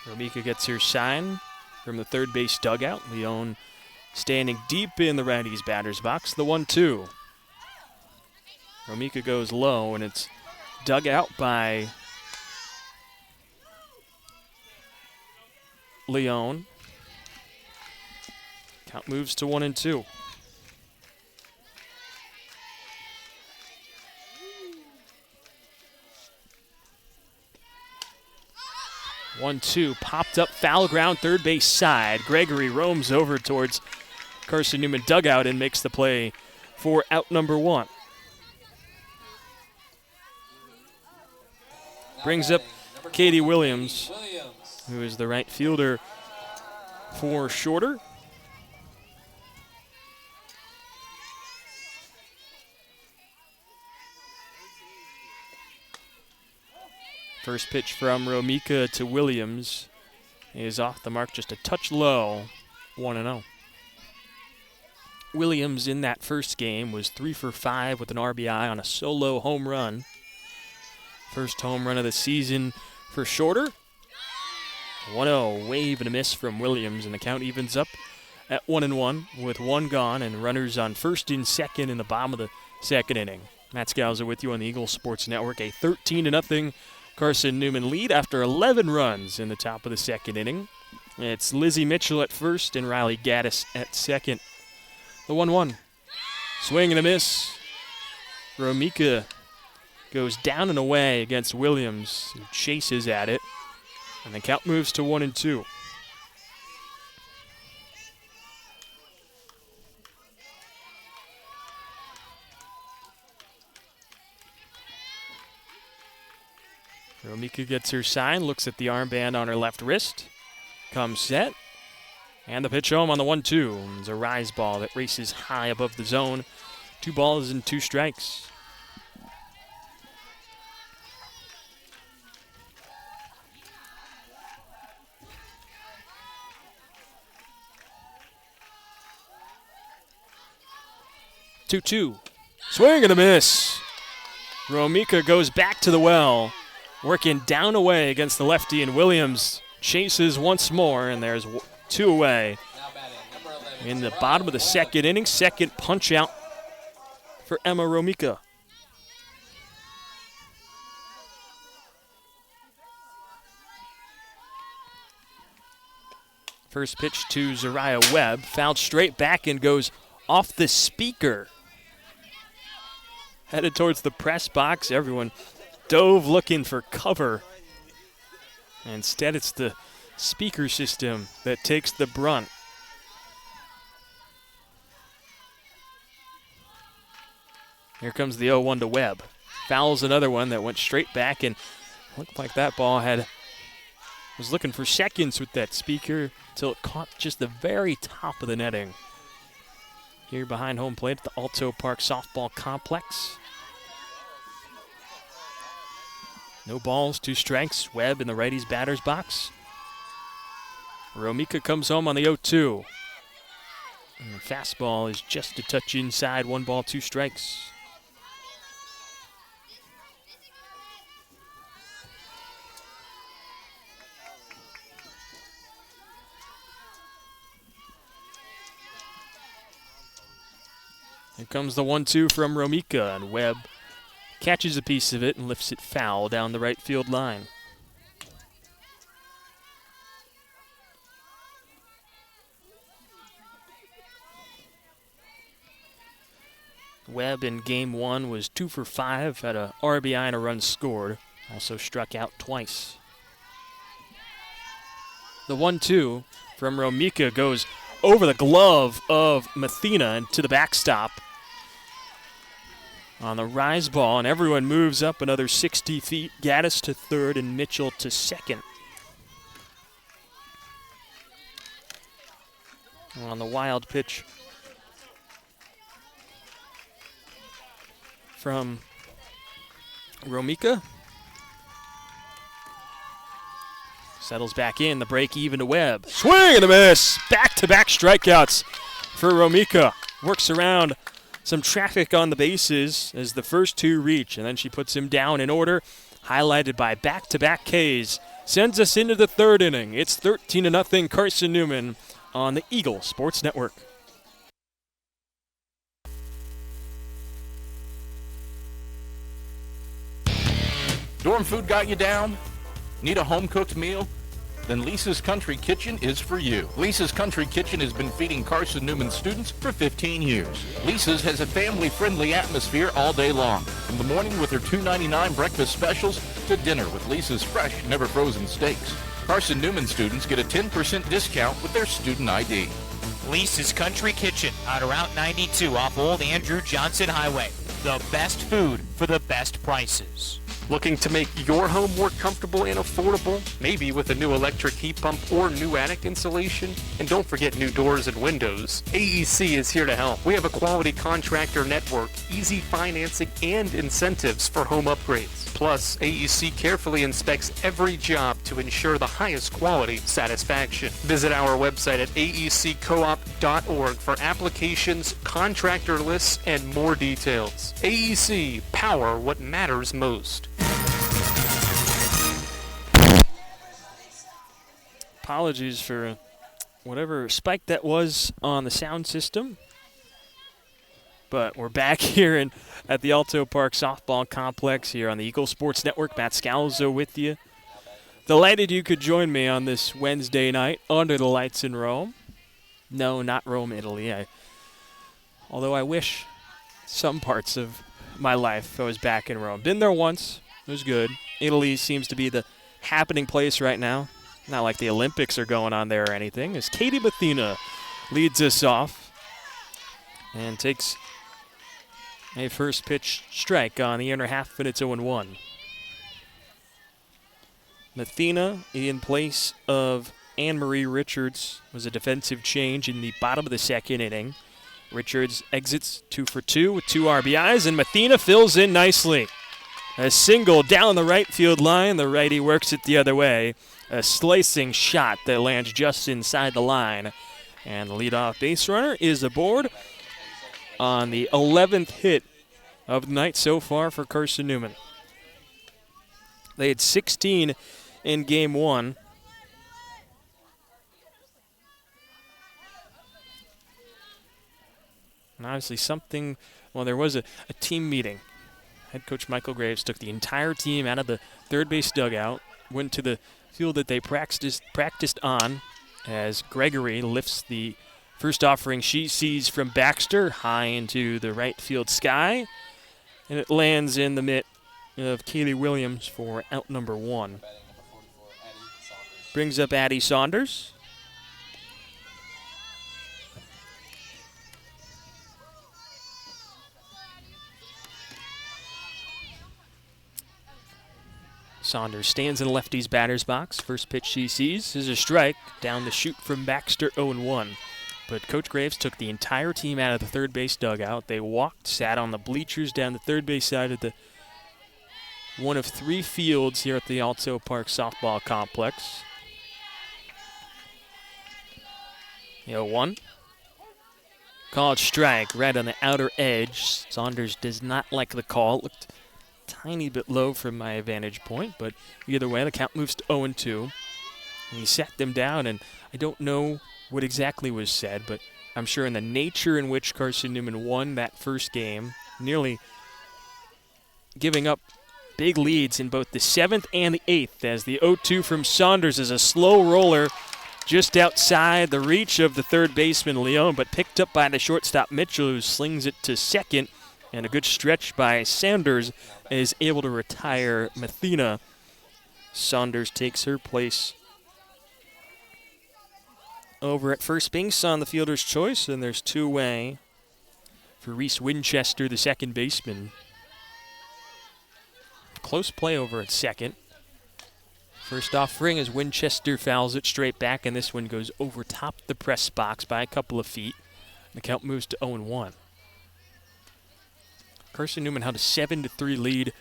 Romika gets her sign from the third base dugout. Leone standing deep in the righty's batter's box. The 1-2. Romika goes low, and it's dug out by Leone. Count moves to 1-2. 1-2, popped up, foul ground, third base side. Gregory roams over towards Carson-Newman dugout and makes the play for out number 1. Brings up Katie Williams, who is the right fielder for Shorter. First pitch from Romika to Williams is off the mark, just a touch low, 1-0. Williams in that first game was 3 for 5 with an RBI on a solo home run. First home run of the season for Shorter. 1-0, wave and a miss from Williams, and the count evens up at 1-1 with one gone and runners on first and second in the bottom of the second inning. Matt Scalzo with you on the Eagles Sports Network. A 13-0 Carson-Newman lead after 11 runs in the top of the second inning. It's Lizzie Mitchell at first and Riley Gaddis at second. The 1-1. Swing and a miss. Romika goes down and away against Williams, who chases at it. And the count moves to 1-2. Romika gets her sign, looks at the armband on her left wrist, comes set, and the pitch home on the 1-2. It's a rise ball that races high above the zone. 2 balls and 2 strikes. Two. Swing and a miss. Romika goes back to the well, working down away against the lefty, and Williams chases once more, and there's 2 away. In the bottom of the second inning, second punch out for Emma Romika. First pitch to Zariah Webb, fouled straight back and goes off the speaker. Headed towards the press box. Everyone dove looking for cover. Instead, it's the speaker system that takes the brunt. Here comes the 0-1 to Webb. Fouls another one that went straight back, and looked like that ball was looking for seconds with that speaker until it caught just the very top of the netting. Here behind home plate at the Alto Park Softball Complex. No balls, 2 strikes. Webb in the righty's batter's box. Romika comes home on the 0-2. And the fastball is just a touch inside, 1 ball, 2 strikes. Here comes the 1-2 from Romika, and Webb catches a piece of it and lifts it foul down the right field line. Webb in game 1 was 2 for 5, had a RBI and a run scored. Also struck out twice. The 1-2 from Romika goes over the glove of Mathena and to the backstop. On the rise ball, and everyone moves up another 60 feet. Gaddis to third and Mitchell to second. On the wild pitch from Romika. Settles back in, the break even to Webb. Swing and a miss! Back-to-back strikeouts for Romika. Works around some traffic on the bases as the first two reach, and then she puts him down in order, highlighted by back-to-back Ks. Sends us into the third inning. It's 13-0 Carson-Newman on the Eagle Sports Network. Dorm food got you down? Need a home-cooked meal? Then Lisa's Country Kitchen is for you. Lisa's Country Kitchen has been feeding Carson-Newman students for 15 years. Lisa's has a family-friendly atmosphere all day long, from the morning with her $2.99 breakfast specials to dinner with Lisa's fresh, never-frozen steaks. Carson-Newman students get a 10% discount with their student ID. Lisa's Country Kitchen on Route 92 off Old Andrew Johnson Highway. The best food for the best prices. Looking to make your home more comfortable and affordable? Maybe with a new electric heat pump or new attic insulation? And don't forget new doors and windows. AEC is here to help. We have a quality contractor network, easy financing, and incentives for home upgrades. Plus, AEC carefully inspects every job to ensure the highest quality satisfaction. Visit our website at aeccoop.org for applications, contractor lists, and more details. AEC, power what matters most. Apologies for whatever spike that was on the sound system. But we're back here at the Alto Park Softball Complex here on the Eagle Sports Network. Matt Scalzo with you. Delighted you could join me on this Wednesday night under the lights in Rome. No, not Rome, Italy. Although I wish some parts of my life I was back in Rome. Been there once. It was good. Italy seems to be the happening place right now. Not like the Olympics are going on there or anything. As Katie Mathena leads us off and takes a first pitch strike on the inner half, and it's 0-1. Mathena in place of Anne-Marie Richards was a defensive change in the bottom of the second inning. Richards exits 2 for 2 with 2 RBIs, and Mathena fills in nicely. A single down the right field line. The righty works it the other way. A slicing shot that lands just inside the line. And the leadoff base runner is aboard on the 11th hit of the night so far for Carson-Newman. They had 16 in game 1. And obviously there was a team meeting. Head coach Michael Graves took the entire team out of the third base dugout, went to the field that they practiced on as Gregory lifts the first offering she sees from Baxter high into the right field sky, and it lands in the mitt of Kaylee Williams for out number 1. Brings up Addie Saunders. Saunders stands in lefty's batter's box. First pitch she sees is a strike down the chute from Baxter, 0-1. But Coach Graves took the entire team out of the third base dugout. They walked, sat on the bleachers down the third base side of the one of 3 fields here at the Alto Park Softball Complex. 0-1. Called strike right on the outer edge. Saunders does not like the call. It looked tiny bit low from my vantage point, but either way, the count moves to 0-2. And he sat them down, and I don't know what exactly was said, but I'm sure, in the nature in which Carson-Newman won that first game, nearly giving up big leads in both the 7th and the 8th, as the 0-2 from Saunders is a slow roller just outside the reach of the third baseman, Leon, but picked up by the shortstop, Mitchell, who slings it to second, and a good stretch by Sanders is able to retire Mathena. Saunders takes her place over at first base on the fielder's choice, and there's two away for Reese Winchester, the second baseman. Close play over at second. First offering as Winchester fouls it straight back, and this one goes over top the press box by a couple of feet. The count moves to 0-1. Carson-Newman held a 7-3 lead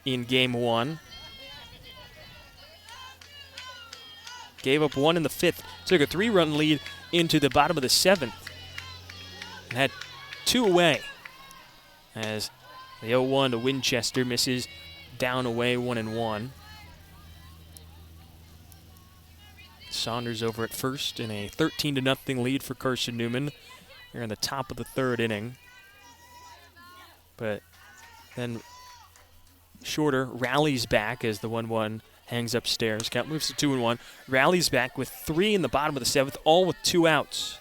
in game one. Gave up one in the 5th. Took a 3-run lead into the bottom of the 7th. And had two away. As the 0-1 to Winchester misses down away 1-1. Saunders over at first in a 13-0 lead for Carson-Newman. Here in the top of the 3rd inning. But then Shorter rallies back as the 1-1 hangs upstairs. Count moves to 2-1. Rallies back with 3 in the bottom of the 7th, all with 2 outs.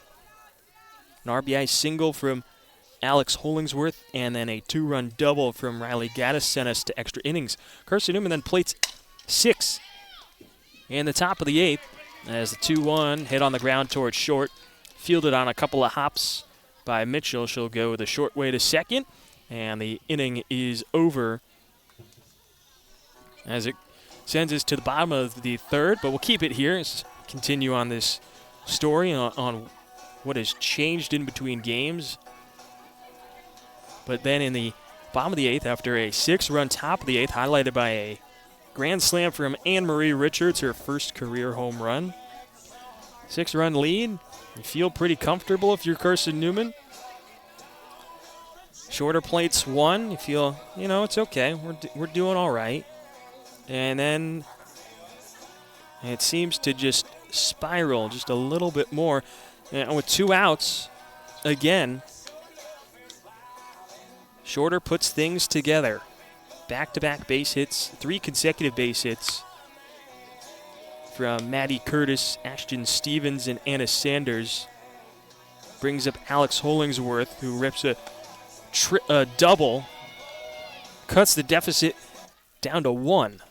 An RBI single from Alex Hollingsworth, and then a 2-run double from Riley Gaddis sent us to extra innings. Carson-Newman then plates 6 in the top of the 8th as the 2-1 hit on the ground towards short. Fielded on a couple of hops by Mitchell. She'll go the short way to second, and the inning is over as it sends us to the bottom of the 3rd, but we'll keep it here. Let's continue on this story on what has changed in between games. But then in the bottom of the 8th, after a 6-run top of the 8th, highlighted by a grand slam from Anne-Marie Richards, her first career home run. 6-run lead. You feel pretty comfortable if you're Carson-Newman. Shorter plates 1. You feel, it's okay. We're doing all right. And then it seems to just spiral just a little bit more. And with 2 outs, again, Shorter puts things together. Back-to-back base hits, 3 consecutive base hits from Maddie Curtis, Ashton Stevens, and Anna Sanders. Brings up Alex Hollingsworth, who rips a double, cuts the deficit down to 1.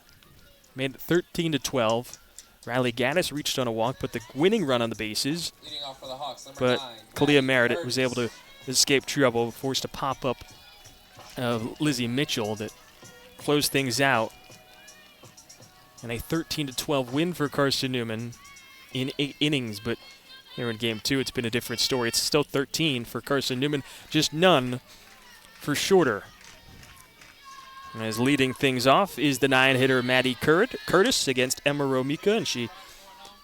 Made it 13-12. Riley Gaddis reached on a walk, put the winning run on the bases. Leading off for the Hawks, number But 9, Kalia Maddie Merritt Curtis. was able to escape trouble, forced a pop-up Lizzie Mitchell that closed things out. And a 13-12 win for Carson-Newman in 8 innings. But here in Game 2, it's been a different story. It's still 13 for Carson-Newman, just none for Shorter. As leading things off is the 9-hitter Maddie Curtis against Emma Romika, and she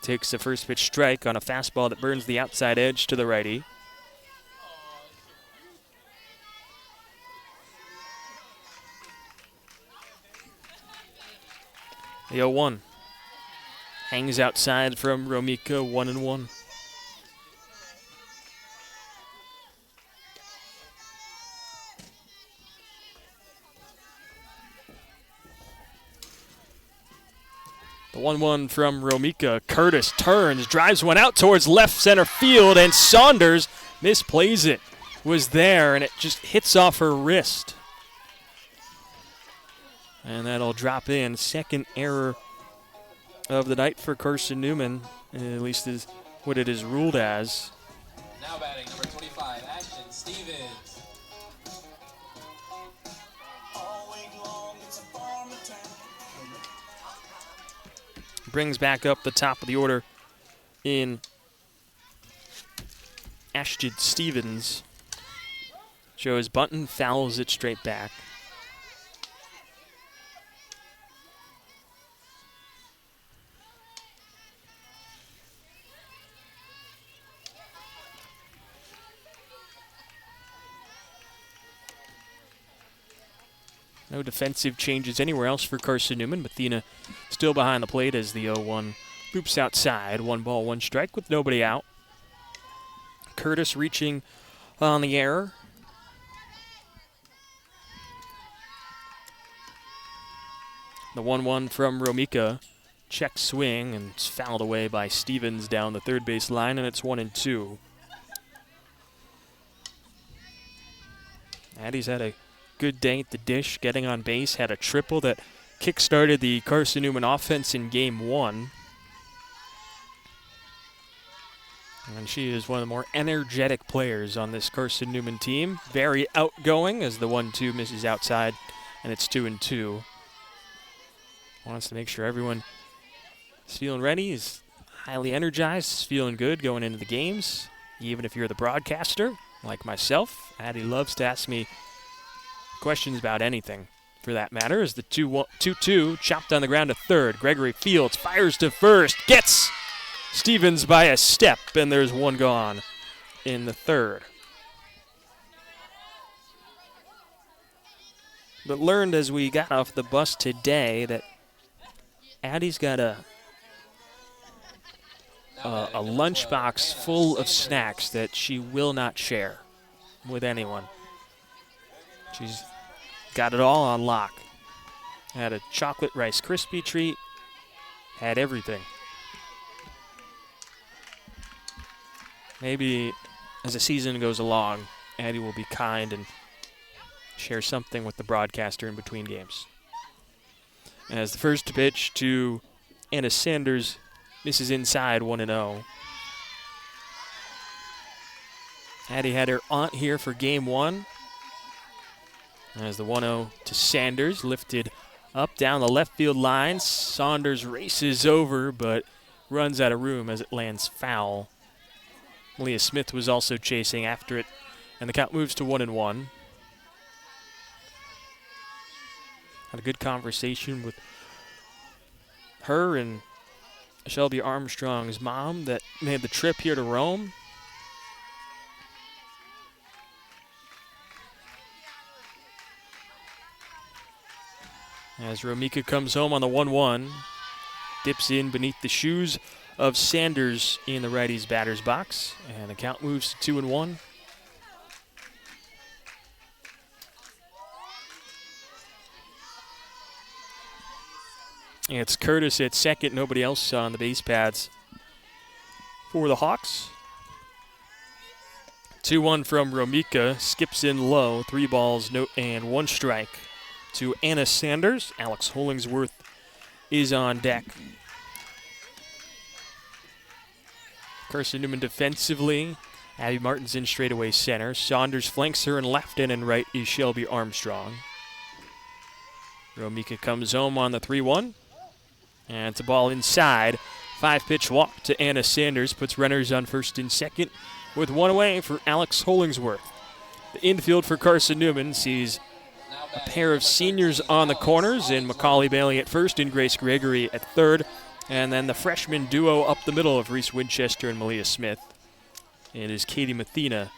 takes the first pitch strike on a fastball that burns the outside edge to the righty. The 0-1 hangs outside from Romika, 1-1. The 1-1 from Romika. Curtis turns, drives one out towards left center field, and Saunders misplays it. Was there, and it just hits off her wrist. And that'll drop in. Second error of the night for Carson-Newman, at least is what it is ruled as. Now batting, number 25, Ashton Stevens. Brings back up the top of the order in Ashton Stevens. Joe's Bunton fouls it straight back. No defensive changes anywhere else for Carson-Newman. Mathena still behind the plate as the 0-1 loops outside. 1 ball, 1 strike with nobody out. Curtis reaching on the error. The 1-1 from Romika. Check swing, and it's fouled away by Stevens down the third base line, and it's 1-2. Addie's had a good day at the dish, getting on base, had a triple that kick-started the Carson-Newman offense in Game 1. And she is one of the more energetic players on this Carson-Newman team. Very outgoing as the 1-2 misses outside, and it's 2-2. Wants to make sure everyone is feeling ready, is highly energized, is feeling good going into the games. Even if you're the broadcaster, like myself, Addie loves to ask me questions about anything, for that matter, as the 2-2 chopped on the ground to third. Gregory Fields fires to first, gets Stevens by a step, and there's one gone in the third. But learned as we got off the bus today that Addie's got a lunchbox full of snacks that she will not share with anyone. She's got it all on lock. Had a chocolate Rice Krispie treat, had everything. Maybe as the season goes along, Addie will be kind and share something with the broadcaster in between games. As the first pitch to Anna Sanders misses inside, 1-0. Addie had her aunt here for Game 1. As the 1-0 to Sanders, lifted up down the left field line. Saunders races over, but runs out of room as it lands foul. Leah Smith was also chasing after it, and the count moves to 1-1. Had a good conversation with her and Shelby Armstrong's mom that made the trip here to Rome. As Romika comes home on the 1-1, dips in beneath the shoes of Sanders in the righty's batter's box, and the count moves to 2-1. It's Curtis at second, nobody else on the base pads for the Hawks. 2-1 from Romika, skips in low, 3 balls, and 1 strike to Anna Sanders. Alex Hollingsworth is on deck. Carson-Newman defensively. Abby Martin's in straightaway center. Saunders flanks her in left, and in right is Shelby Armstrong. Romika comes home on the 3-1. And it's a ball inside. 5-pitch walk to Anna Sanders puts runners on first and second with 1 away for Alex Hollingsworth. The infield for Carson-Newman sees a pair of seniors on the corners in Macaulay Bailey at first and Grace Gregory at third. And then the freshman duo up the middle of Reese Winchester and Malia Smith. It is Katie Mathena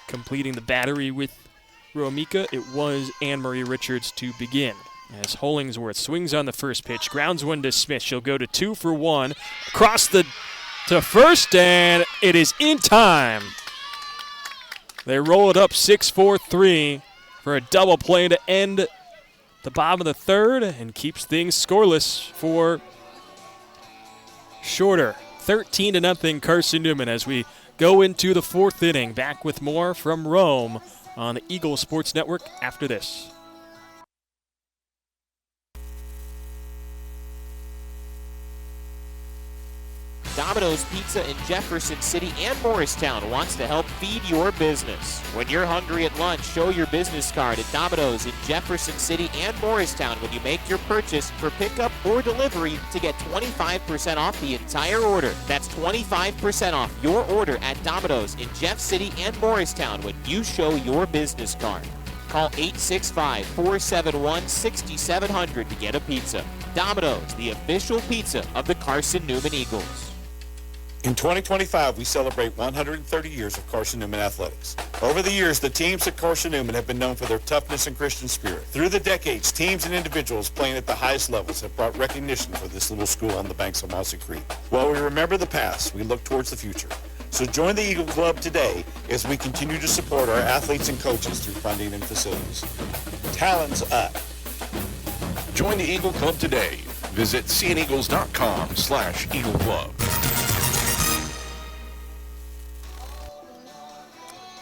completing the battery with Romika. It was Anne-Marie Richards to begin. As Hollingsworth swings on the first pitch, grounds one to Smith. She'll go to 2 for 1. Across to first, and it is in time. They roll it up 6-4-3 for a double play to end the bottom of the third and keeps things scoreless for Shorter. 13-0 Carson-Newman as we go into the 4th inning. Back with more from Rome on the Eagle Sports Network after this. Domino's Pizza in Jefferson City and Morristown wants to help feed your business. When you're hungry at lunch, show your business card at Domino's in Jefferson City and Morristown when you make your purchase for pickup or delivery to get 25% off the entire order. That's 25% off your order at Domino's in Jeff City and Morristown when you show your business card. Call 865-471-6700 to get a pizza. Domino's, the official pizza of the Carson-Newman Eagles. In 2025, we celebrate 130 years of Carson-Newman athletics. Over the years, the teams at Carson-Newman have been known for their toughness and Christian spirit. Through the decades, teams and individuals playing at the highest levels have brought recognition for this little school on the banks of Mossy Creek. While we remember the past, we look towards the future. So join the Eagle Club today as we continue to support our athletes and coaches through funding and facilities. Talons up. Join the Eagle Club today. Visit seeandeagles.com/Eagle Club.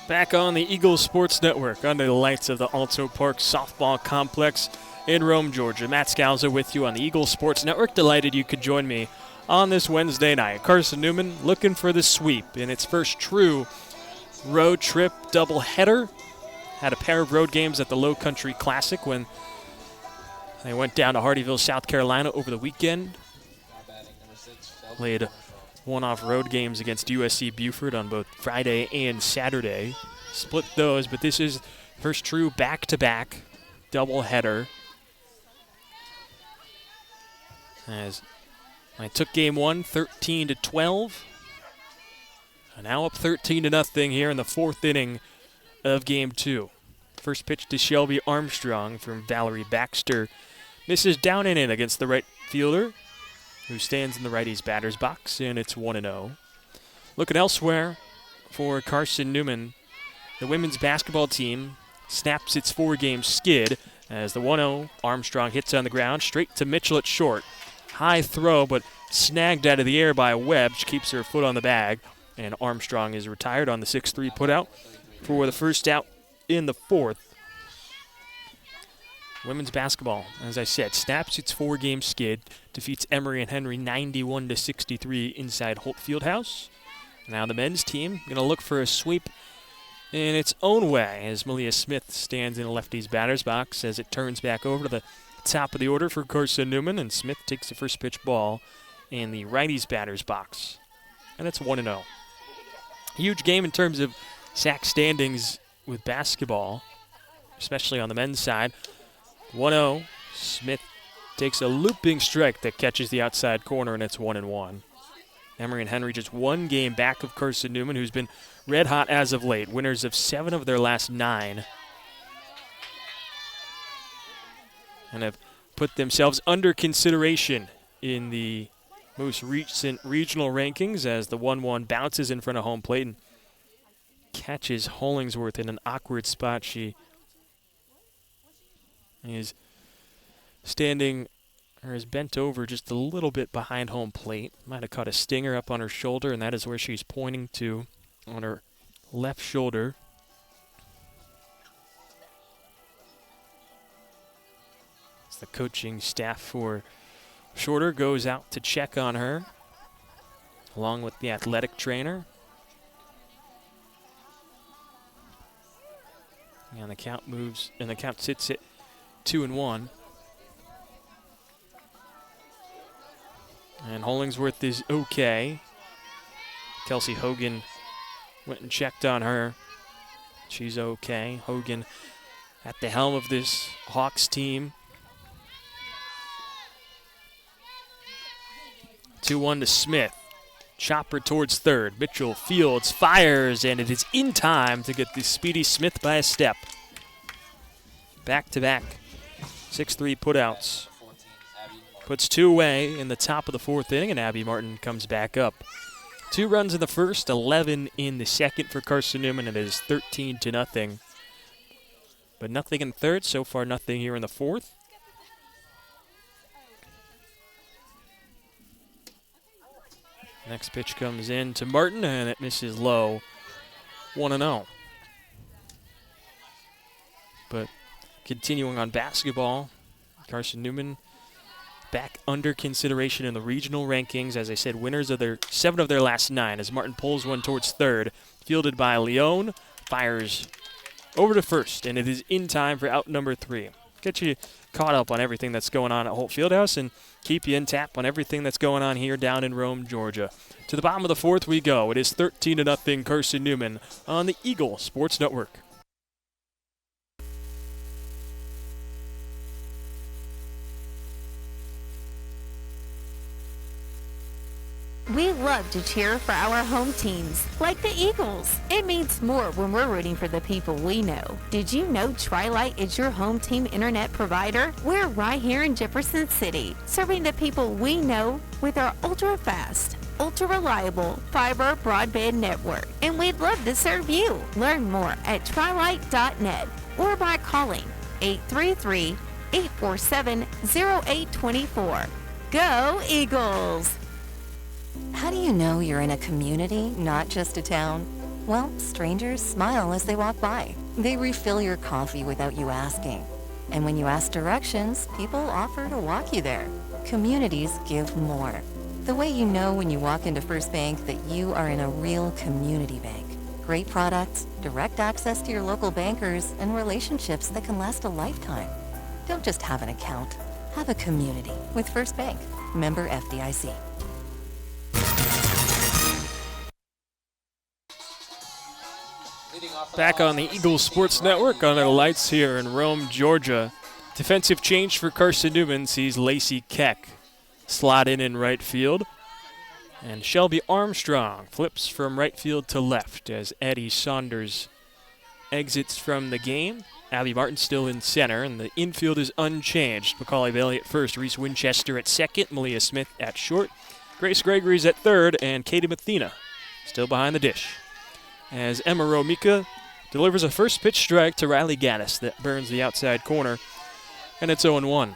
Back on the Eagles Sports Network under the lights of the Alto Park Softball Complex in Rome, Georgia. Matt Scalzo with you on the Eagles Sports Network. Delighted you could join me on this Wednesday night. Carson-Newman looking for the sweep in its first true road trip doubleheader. Had a pair of road games at the Low Country Classic when they went down to Hardeeville, South Carolina over the weekend. Played one-off road games against USC Buford on both Friday and Saturday. Split those, but this is first true back-to-back doubleheader. As I took game one, 13-12. And now up 13-0 here in the fourth inning of game two. First pitch to Shelby Armstrong from Valerie Baxter. Misses down and in against the right fielder, who stands in the righty's batter's box, and it's 1-0. Looking elsewhere for Carson-Newman, the women's basketball team snaps its four-game skid as the 1-0 Armstrong hits on the ground straight to Mitchell at short. High throw, but snagged out of the air by Webb. She keeps her foot on the bag, and Armstrong is retired on the 6-3 putout for the first out in the fourth. Women's basketball, as I said, snaps its four-game skid, defeats Emory and Henry 91-63 inside Holt Fieldhouse. Now the men's team going to look for a sweep in its own way as Malia Smith stands in a lefty's batter's box as it turns back over to the top of the order for Carson-Newman, and Smith takes the first pitch ball in the righty's batter's box. And it's 1-0. Huge game in terms of sack standings with basketball, especially on the men's side. 1-0. Smith takes a looping strike that catches the outside corner, and it's 1-1. Emory and Henry just one game back of Carson-Newman, who's been red hot as of late. Winners of 7 of their last 9. And have put themselves under consideration in the most recent regional rankings as the 1-1 bounces in front of home plate and catches Hollingsworth in an awkward spot. She is standing or is bent over just a little bit behind home plate. Might have caught a stinger up on her shoulder, and that is where she's pointing to on her left shoulder. As the coaching staff for Shorter goes out to check on her, along with the athletic trainer. And the count moves, and the count sits at 2-1. And Hollingsworth is okay. Kelsey Hogan went and checked on her. She's okay. Hogan at the helm of this Hawks team. 2-1 to Smith. Chopper towards third. Mitchell fields, fires, and it is in time to get the speedy Smith by a step. Back-to-back 6-3 putouts. Puts 2 away in the top of the fourth inning, and Abby Martin comes back up. 2 runs in the first, 11 in the second for Carson-Newman, and it is 13-0. But nothing in third. So far, nothing here in the fourth. Next pitch comes in to Martin, and it misses low. 1-0. But continuing on basketball, Carson-Newman back under consideration in the regional rankings. As I said, winners of their 7 of their last 9 as Martin pulls one towards third. Fielded by Leone, fires over to first, and it is in time for out number 3. Get you caught up on everything that's going on at Holt Fieldhouse and keep you in tap on everything that's going on here down in Rome, Georgia. To the bottom of the fourth we go. It is 13-0 Carson-Newman on the Eagle Sports Network. We love to cheer for our home teams, like the Eagles. It means more when we're rooting for the people we know. Did you know Tri-Lite is your home team internet provider? We're right here in Jefferson City, serving the people we know with our ultra-fast, ultra-reliable fiber broadband network, and we'd love to serve you. Learn more at trilight.net or by calling 833-847-0824. Go Eagles! How do you know you're in a community, not just a town? Well, strangers smile as they walk by. They refill your coffee without you asking. And when you ask directions, people offer to walk you there. Communities give more. The way you know when you walk into First Bank that you are in a real community bank. Great products, direct access to your local bankers, and relationships that can last a lifetime. Don't just have an account. Have a community with First Bank. Member FDIC. Back on the Eagles Sports Network on the lights here in Rome, Georgia. Defensive change for Carson-Newman sees Lacey Keck slot in right field. And Shelby Armstrong flips from right field to left as Eddie Saunders exits from the game. Abby Martin still in center, and the infield is unchanged. Macaulay Bailey at first, Reese Winchester at second, Malia Smith at short, Grace Gregory's at third, and Katie Mathena still behind the dish. As Emma Romika delivers a first pitch strike to Riley Gaddis that burns the outside corner, and it's 0-1.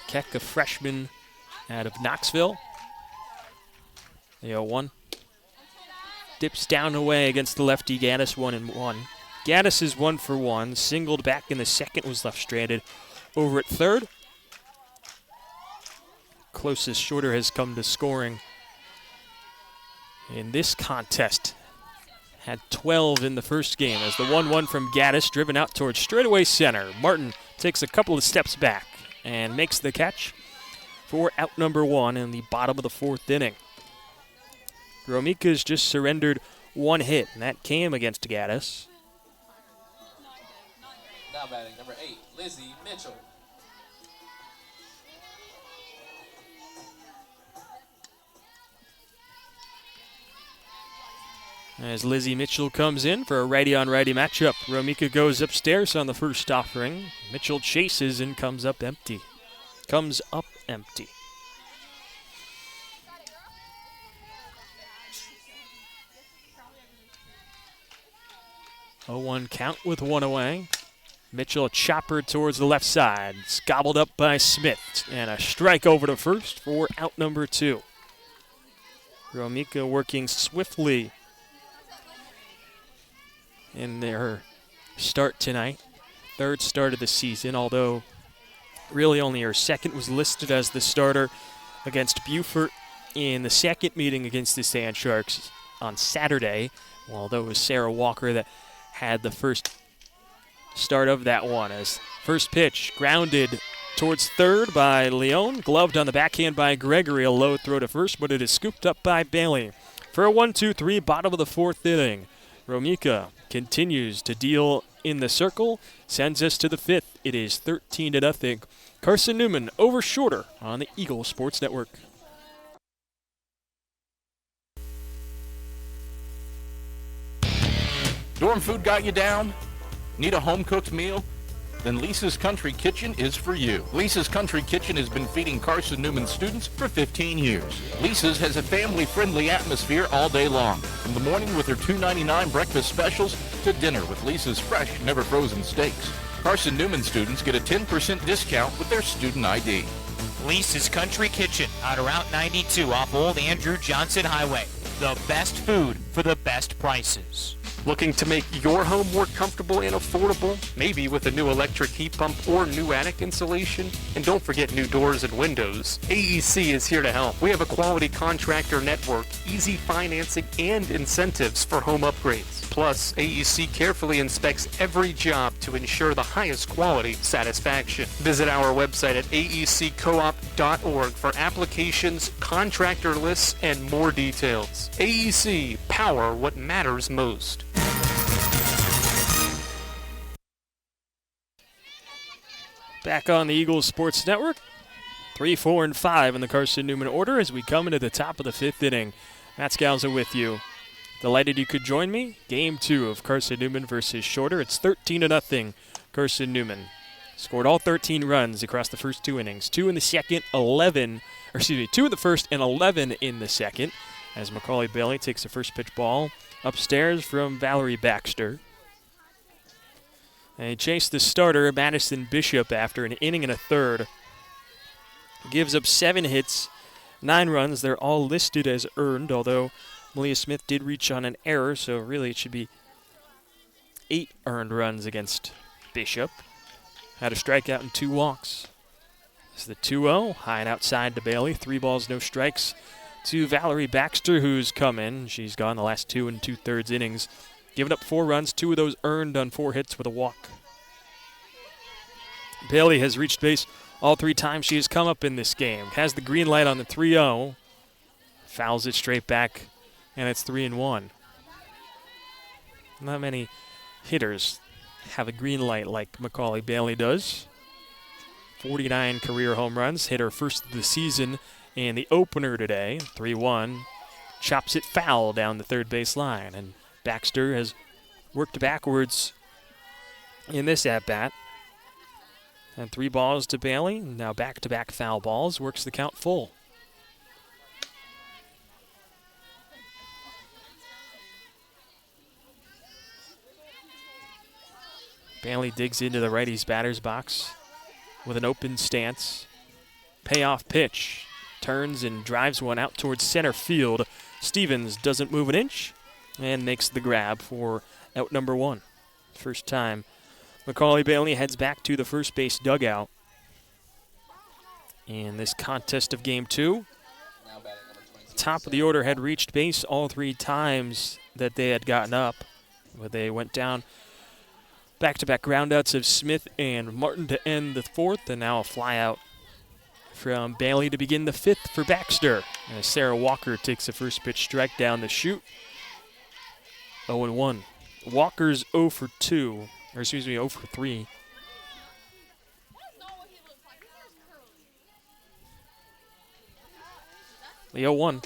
Keck, a freshman out of Knoxville. The 0-1. Dips down away against the lefty Gaddis, 1-1. Gaddis is 1 for 1. Singled back in the second, was left stranded over at third. Closest shorter has come to scoring in this contest. Had 12 in the first game as the 1-1 from Gaddis driven out towards straightaway center. Martin takes a couple of steps back and makes the catch for out number 1 in the bottom of the fourth inning. Romika's just surrendered one hit, and that came against Gaddis. Now batting number 8, Lizzie Mitchell. As Lizzie Mitchell comes in for a righty-on-righty matchup, Romika goes upstairs on the first offering. Mitchell chases and comes up empty. 0-1 count with one away. Mitchell a chopper towards the left side. It's gobbled up by Smith. And a strike over to first for out number 2. Romika working swiftly in their start tonight. Third start of the season, although really only her second was listed as the starter against Beaufort in the second meeting against the Sand Sharks on Saturday, although it was Sarah Walker that had the first start of that one. As first pitch grounded towards third by Leone, gloved on the backhand by Gregory, a low throw to first, but it is scooped up by Bailey. For a 1-2-3, bottom of the fourth inning, Romika continues to deal in the circle, sends us to the fifth. It is 13-0. Carson-Newman over Shorter on the Eagle Sports Network. Dorm food got you down? Need a home-cooked meal? Then Lisa's Country Kitchen is for you. Lisa's Country Kitchen has been feeding Carson-Newman students for 15 years. Lisa's has a family-friendly atmosphere all day long, from the morning with her $2.99 breakfast specials to dinner with Lisa's fresh, never-frozen steaks. Carson-Newman students get a 10% discount with their student ID. Lisa's Country Kitchen out of Route 92 off Old Andrew Johnson Highway. The best food for the best prices. Looking to make your home more comfortable and affordable? Maybe with a new electric heat pump or new attic insulation? And don't forget new doors and windows. AEC is here to help. We have a quality contractor network, easy financing, and incentives for home upgrades. Plus, AEC carefully inspects every job to ensure the highest quality satisfaction. Visit our website at aeccoop.org for applications, contractor lists, and more details. AEC, power what matters most. Back on the Eagles Sports Network. 3, 4, and 5 in the Carson-Newman order as we come into the top of the fifth inning. Matt Scalzo with you. Delighted you could join me. Game 2 of Carson-Newman versus Shorter. It's 13-0 Carson-Newman. Scored all 13 runs across the first 2 innings. 2 in the second, 2 in the first and 11 in the second, as Macaulay Bailey takes the first pitch ball upstairs from Valerie Baxter. And he chased the starter, Madison Bishop, after an inning and a third. Gives up 7 hits, 9 runs. They're all listed as earned, although Malia Smith did reach on an error, so really it should be 8 earned runs against Bishop. Had a strikeout and 2 walks. It's the 2-0, high and outside to Bailey. 3 balls, no strikes to Valerie Baxter, who's come in. She's gone the last 2 2/3 innings. Given up 4 runs, 2 of those earned on 4 hits with a walk. Bailey has reached base all 3 times she has come up in this game. Has the green light on the 3-0. Fouls it straight back, and it's 3-1. Not many hitters have a green light like Macaulay Bailey does. 49 career home runs. Hit her first of the season in the opener today. 3-1. Chops it foul down the third base line, and Baxter has worked backwards in this at-bat. And 3 balls to Bailey. Now back-to-back foul balls. Works the count full. Bailey digs into the righty's batter's box with an open stance. Payoff pitch. Turns and drives one out towards center field. Stevens doesn't move an inch and makes the grab for out number 1. First time Macaulay Bailey heads back to the first base dugout in this contest of Game 2. Top of the order had reached base all 3 times that they had gotten up, but they went down back-to-back groundouts of Smith and Martin to end the 4th, and now a flyout from Bailey to begin the 5th for Baxter. And Sarah Walker takes the first pitch strike down the chute. 0-1. Walker's 0 for 2. Or excuse me, 0 for 3. The 0-1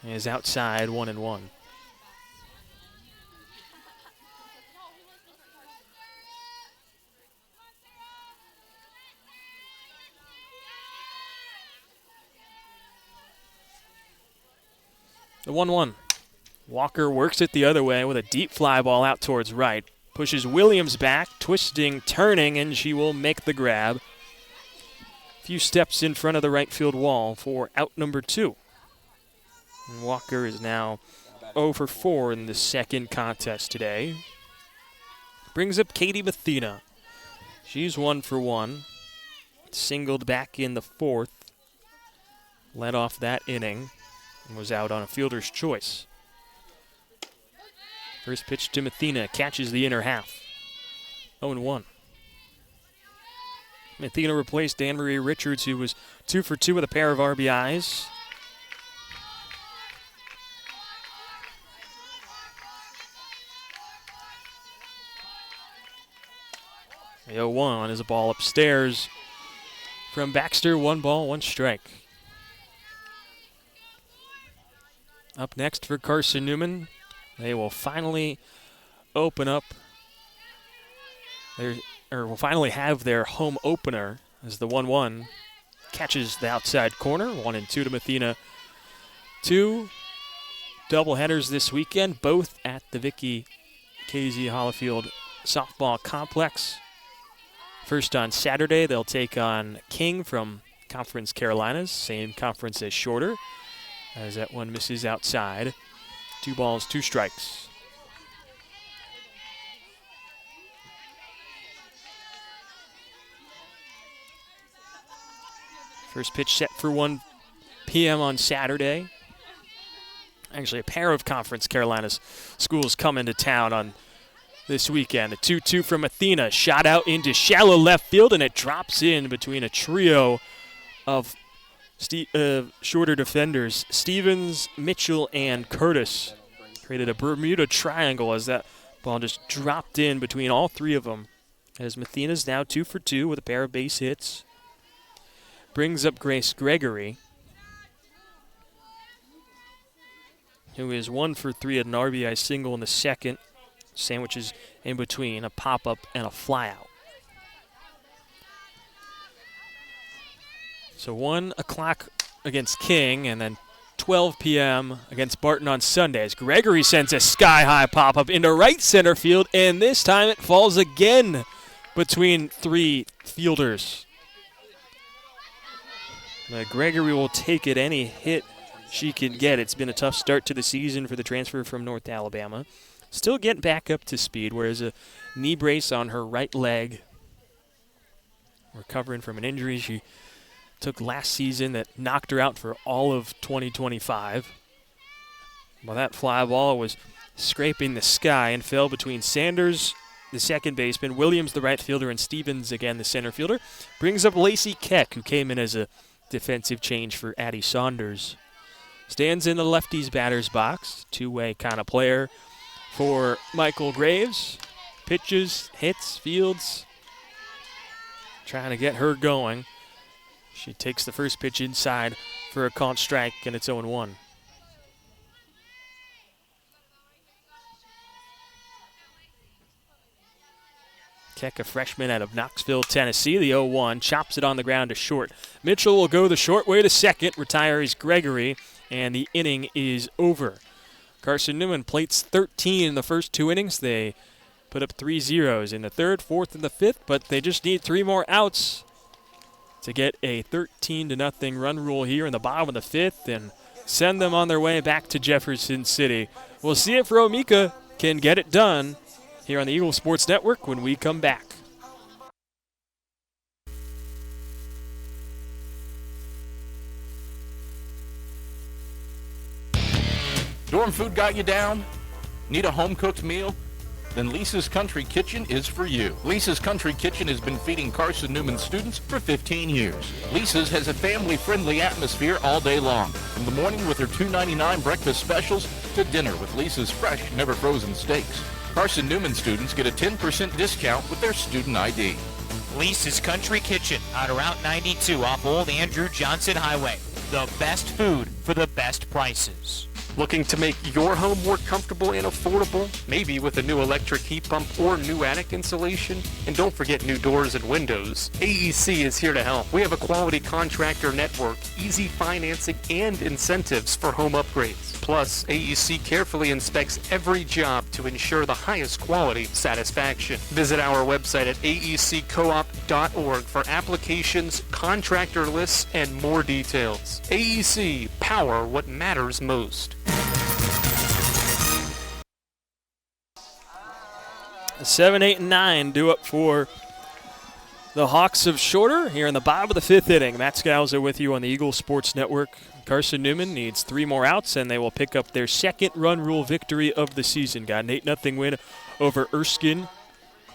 is outside, 1-1. The 1-1. Walker works it the other way with a deep fly ball out towards right. Pushes Williams back, twisting, turning, and she will make the grab. A few steps in front of the right field wall for out number 2. And Walker is now 0 for 4 in the second contest today. Brings up Katie Mathena. She's 1 for 1. Singled back in the 4th. Led off that inning and was out on a fielder's choice. First pitch to Mathena, catches the inner half. 0-1. Mathena replaced Anne-Marie Richards, who was 2 for 2 with a pair of RBIs. The 0-1 is a ball upstairs from Baxter. 1 ball, 1 strike. Up next for Carson-Newman. They will finally open up will finally have their home opener as the 1-1 catches the outside corner. 1-2 to Mathena. 2 doubleheaders this weekend, both at the Vicky KZ Hollifield Softball Complex. First on Saturday, they'll take on King from Conference Carolinas, same conference as Shorter, as that one misses outside. 2 balls, 2 strikes. First pitch set for 1 p.m. on Saturday. Actually, a pair of Conference Carolinas schools come into town on this weekend. A 2-2 from Athena, shot out into shallow left field, and it drops in between a trio of shorter defenders. Stevens, Mitchell, and Curtis created a Bermuda triangle as that ball just dropped in between all 3 of them. As Mathena's now 2 for 2 with a pair of base hits. Brings up Grace Gregory, who is 1 for 3 at an RBI single in the second. Sandwiches in between, a pop-up and a flyout. So 1 o'clock against King, and then 12 p.m. against Barton on Sundays. Gregory sends a sky-high pop-up into right center field, and this time it falls again between 3 fielders. Gregory will take it any hit she can get. It's been a tough start to the season for the transfer from North Alabama. Still getting back up to speed, whereas a knee brace on her right leg. Recovering from an injury she took last season that knocked her out for all of 2025. Well, that fly ball was scraping the sky and fell between Sanders, the second baseman, Williams, the right fielder, and Stevens, again, the center fielder. Brings up Lacey Keck, who came in as a defensive change for Addie Saunders. Stands in the lefties batter's box. Two-way kind of player for Michael Graves. Pitches, hits, fields. Trying to get her going. She takes the first pitch inside for a called strike, and it's 0-1. Keck, a freshman out of Knoxville, Tennessee. The 0-1 chops it on the ground to short. Mitchell will go the short way to second, retires Gregory, and the inning is over. Carson-Newman plates 13 in the first 2 innings. They put up 3 zeros in the third, fourth, and the fifth, but they just need 3 more outs to get a 13-0 run rule here in the bottom of the fifth and send them on their way back to Jefferson City. We'll see if Romika can get it done here on the Eagle Sports Network when we come back. Dorm food got you down? Need a home-cooked meal? Then Lisa's Country Kitchen is for you. Lisa's Country Kitchen has been feeding Carson-Newman students for 15 years. Lisa's has a family-friendly atmosphere all day long. From the morning with her $2.99 breakfast specials to dinner with Lisa's fresh, never-frozen steaks. Carson-Newman students get a 10% discount with their student ID. Lisa's Country Kitchen on Route 92 off Old Andrew Johnson Highway. The best food for the best prices. Looking to make your home more comfortable and affordable? Maybe with a new electric heat pump or new attic insulation? And don't forget new doors and windows. AEC is here to help. We have a quality contractor network, easy financing, and incentives for home upgrades. Plus, AEC carefully inspects every job to ensure the highest quality satisfaction. Visit our website at aeccoop.org for applications, contractor lists, and more details. AEC, power what matters most. 7, 8, and 9 due up for the Hawks of Shorter here in the bottom of the 5th inning. Matt Scalzo with you on the Eagle Sports Network. Carson-Newman needs 3 more outs, and they will pick up their second run rule victory of the season. Got an 8-0 win over Erskine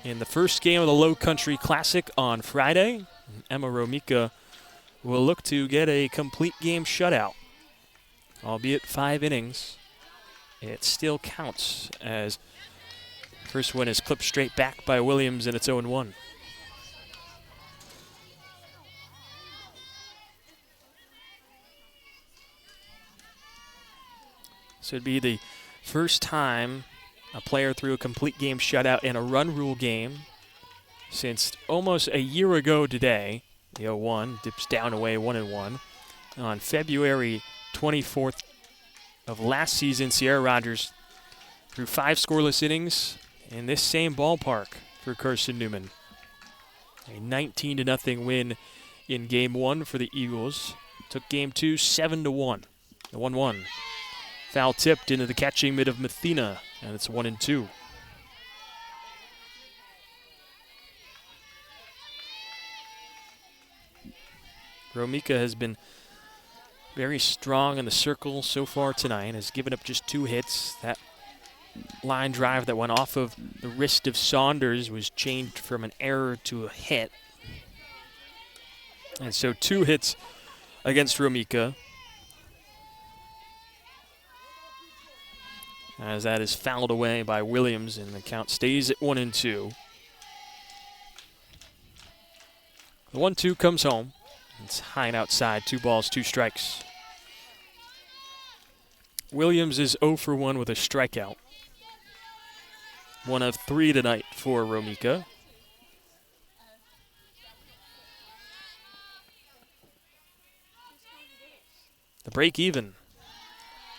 in the first game of the Low Country Classic on Friday. Emma Romika will look to get a complete game shutout. Albeit 5 innings, it still counts as first one is clipped straight back by Williams, and it's 0-1. So it'd be the first time a player threw a complete game shutout in a run rule game since almost a year ago today. The 0-1 dips down away 1-1. On February 24th of last season, Sierra Rogers threw 5 scoreless innings in this same ballpark for Carson-Newman. A 19-0 win in Game 1 for the Eagles. Took Game 2 7-1. The 1-1. Foul tipped into the catching mid of Mathena, and it's 1-2. Romika has been very strong in the circle so far tonight, has given up just 2 hits. That line drive that went off of the wrist of Saunders was changed from an error to a hit. And so 2 hits against Romika, as that is fouled away by Williams, and the count stays at 1-2. The 1-2 comes home. It's high and outside, 2 balls, 2 strikes. Williams is 0 for 1 with a strikeout. 1 of 3 tonight for Romika. break even.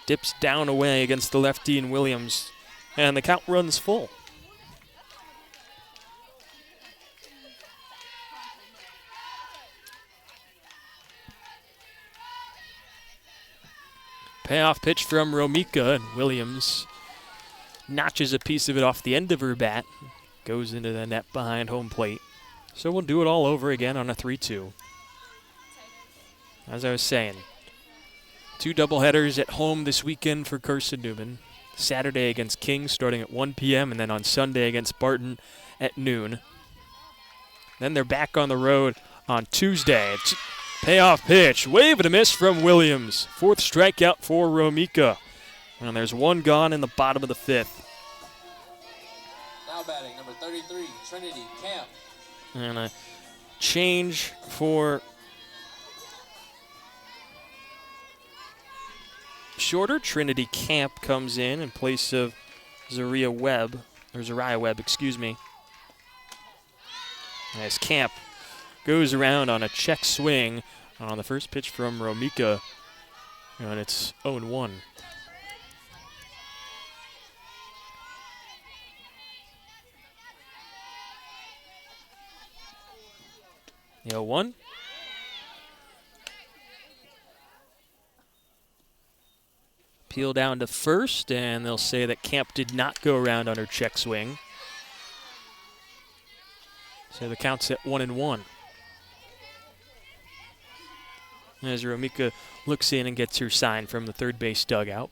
Dips down away against the lefty in Williams, and the count runs full. Payoff pitch from Romika, and Williams notches a piece of it off the end of her bat. Goes into the net behind home plate. So we'll do it all over again on a 3-2. As I was saying, 2 doubleheaders at home this weekend for Carson-Newman. Saturday against King starting at 1 p.m. and then on Sunday against Barton at noon. Then they're back on the road on Tuesday. Payoff pitch, wave and a miss from Williams. 4th strikeout for Romika. And there's 1 gone in the bottom of the 5th. Now batting, number 33, Trinity Camp. And a change for shorter. Trinity Camp comes in place of Zariah Webb, excuse me. As Camp goes around on a check swing on the first pitch from Romika, and it's 0-1. The 0-1. Peel down to first, and they'll say that Camp did not go around on her check swing. So the count's at 1-1. As Romika looks in and gets her sign from the third base dugout.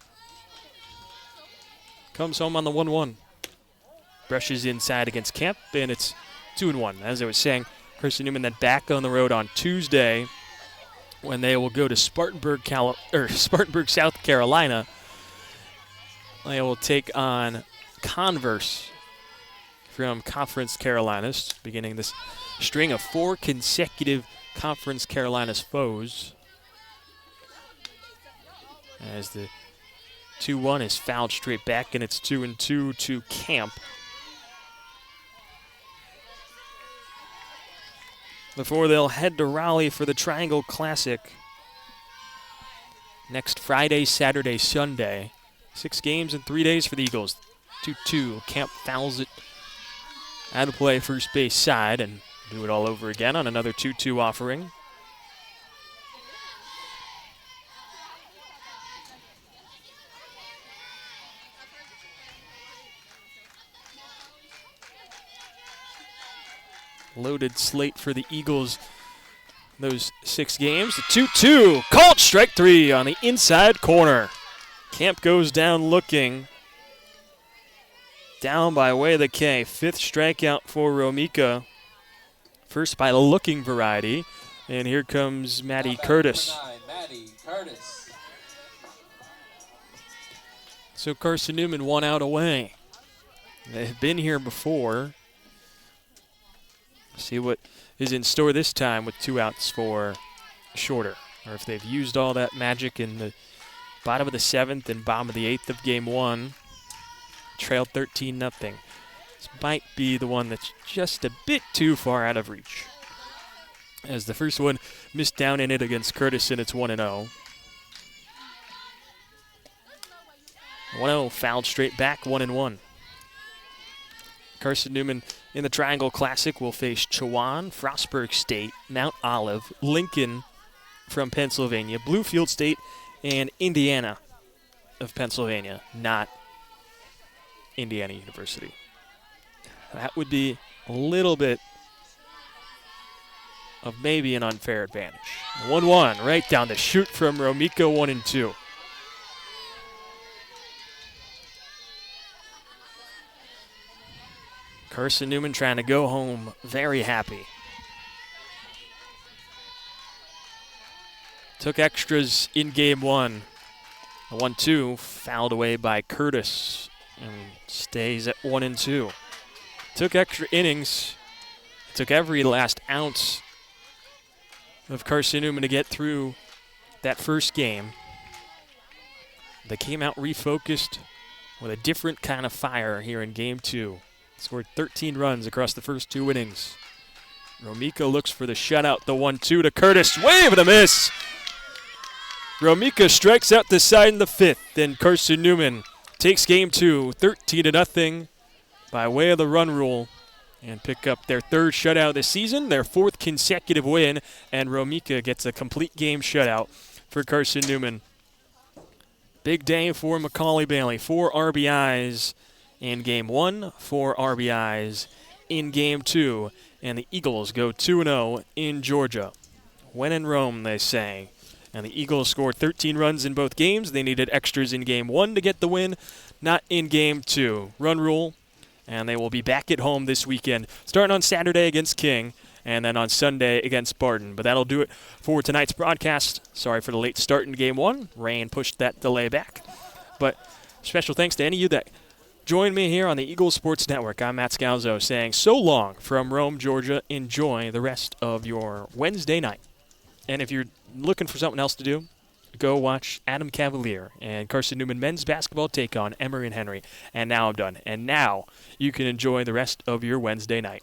Comes home on the 1-1. Brushes inside against Camp, and it's 2-1. As I was saying, Carson-Newman then back on the road on Tuesday when they will go to Spartanburg, South Carolina. They will take on Converse from Conference Carolinas, beginning this string of 4 consecutive Conference Carolinas foes. As the 2-1 is fouled straight back, and it's 2-2 to Camp. Before they'll head to Raleigh for the Triangle Classic next Friday, Saturday, Sunday. 6 games in 3 days for the Eagles. 2-2. Camp fouls it out of play first base side, and do it all over again on another 2-2 offering. Loaded slate for the Eagles those 6 games. The 2-2, called strike 3 on the inside corner. Camp goes down looking. Down by way of the K. 5th strikeout for Romika. First by the looking variety. And here comes Maddie Curtis. Maddie Curtis. So Carson-Newman 1 out away. They've been here before. See what is in store this time with 2 outs for Shorter. Or if they've used all that magic in the bottom of the 7th and bottom of the 8th of game 1. Trailed 13-0. This might be the one that's just a bit too far out of reach. As the first one missed down in it against Curtis, and it's 1-0. 1-0 fouled straight back, 1-1. Carson-Newman in the Triangle Classic will face Chowan, Frostburg State, Mount Olive, Lincoln from Pennsylvania, Bluefield State, and Indiana of Pennsylvania, not Indiana University. That would be a little bit of maybe an unfair advantage. 1-1 right down the chute from Romika, 1-2. Carson-Newman trying to go home very happy. Took extras in game 1. The 1-2 fouled away by Curtis and stays at 1-2. Took extra innings. Took every last ounce of Carson-Newman to get through that first game. They came out refocused with a different kind of fire here in game 2. Scored 13 runs across the first 2 innings. Romika looks for the shutout, the 1-2 to Curtis. Wave and a miss! Romika strikes out the side in the 5th, and Carson-Newman takes game 2, 13-0 by way of the run rule, and pick up their 3rd shutout of the season, their 4th consecutive win, and Romika gets a complete game shutout for Carson-Newman. Big day for Macaulay Bailey. 4 RBIs in game 1, 4 RBIs in game 2, and the Eagles go 2-0 in Georgia. When in Rome, they say. And the Eagles scored 13 runs in both games. They needed extras in game 1 to get the win, not in game 2. Run rule, and they will be back at home this weekend, starting on Saturday against King, and then on Sunday against Barton. But that'll do it for tonight's broadcast. Sorry for the late start in game 1. Rain pushed that delay back. But special thanks to any of you that joined me here on the Eagles Sports Network. I'm Matt Scalzo saying so long from Rome, Georgia. Enjoy the rest of your Wednesday night. And if you're looking for something else to do, go watch Adam Cavalier and Carson-Newman men's basketball take on Emory and Henry. And now I'm done. And now you can enjoy the rest of your Wednesday night.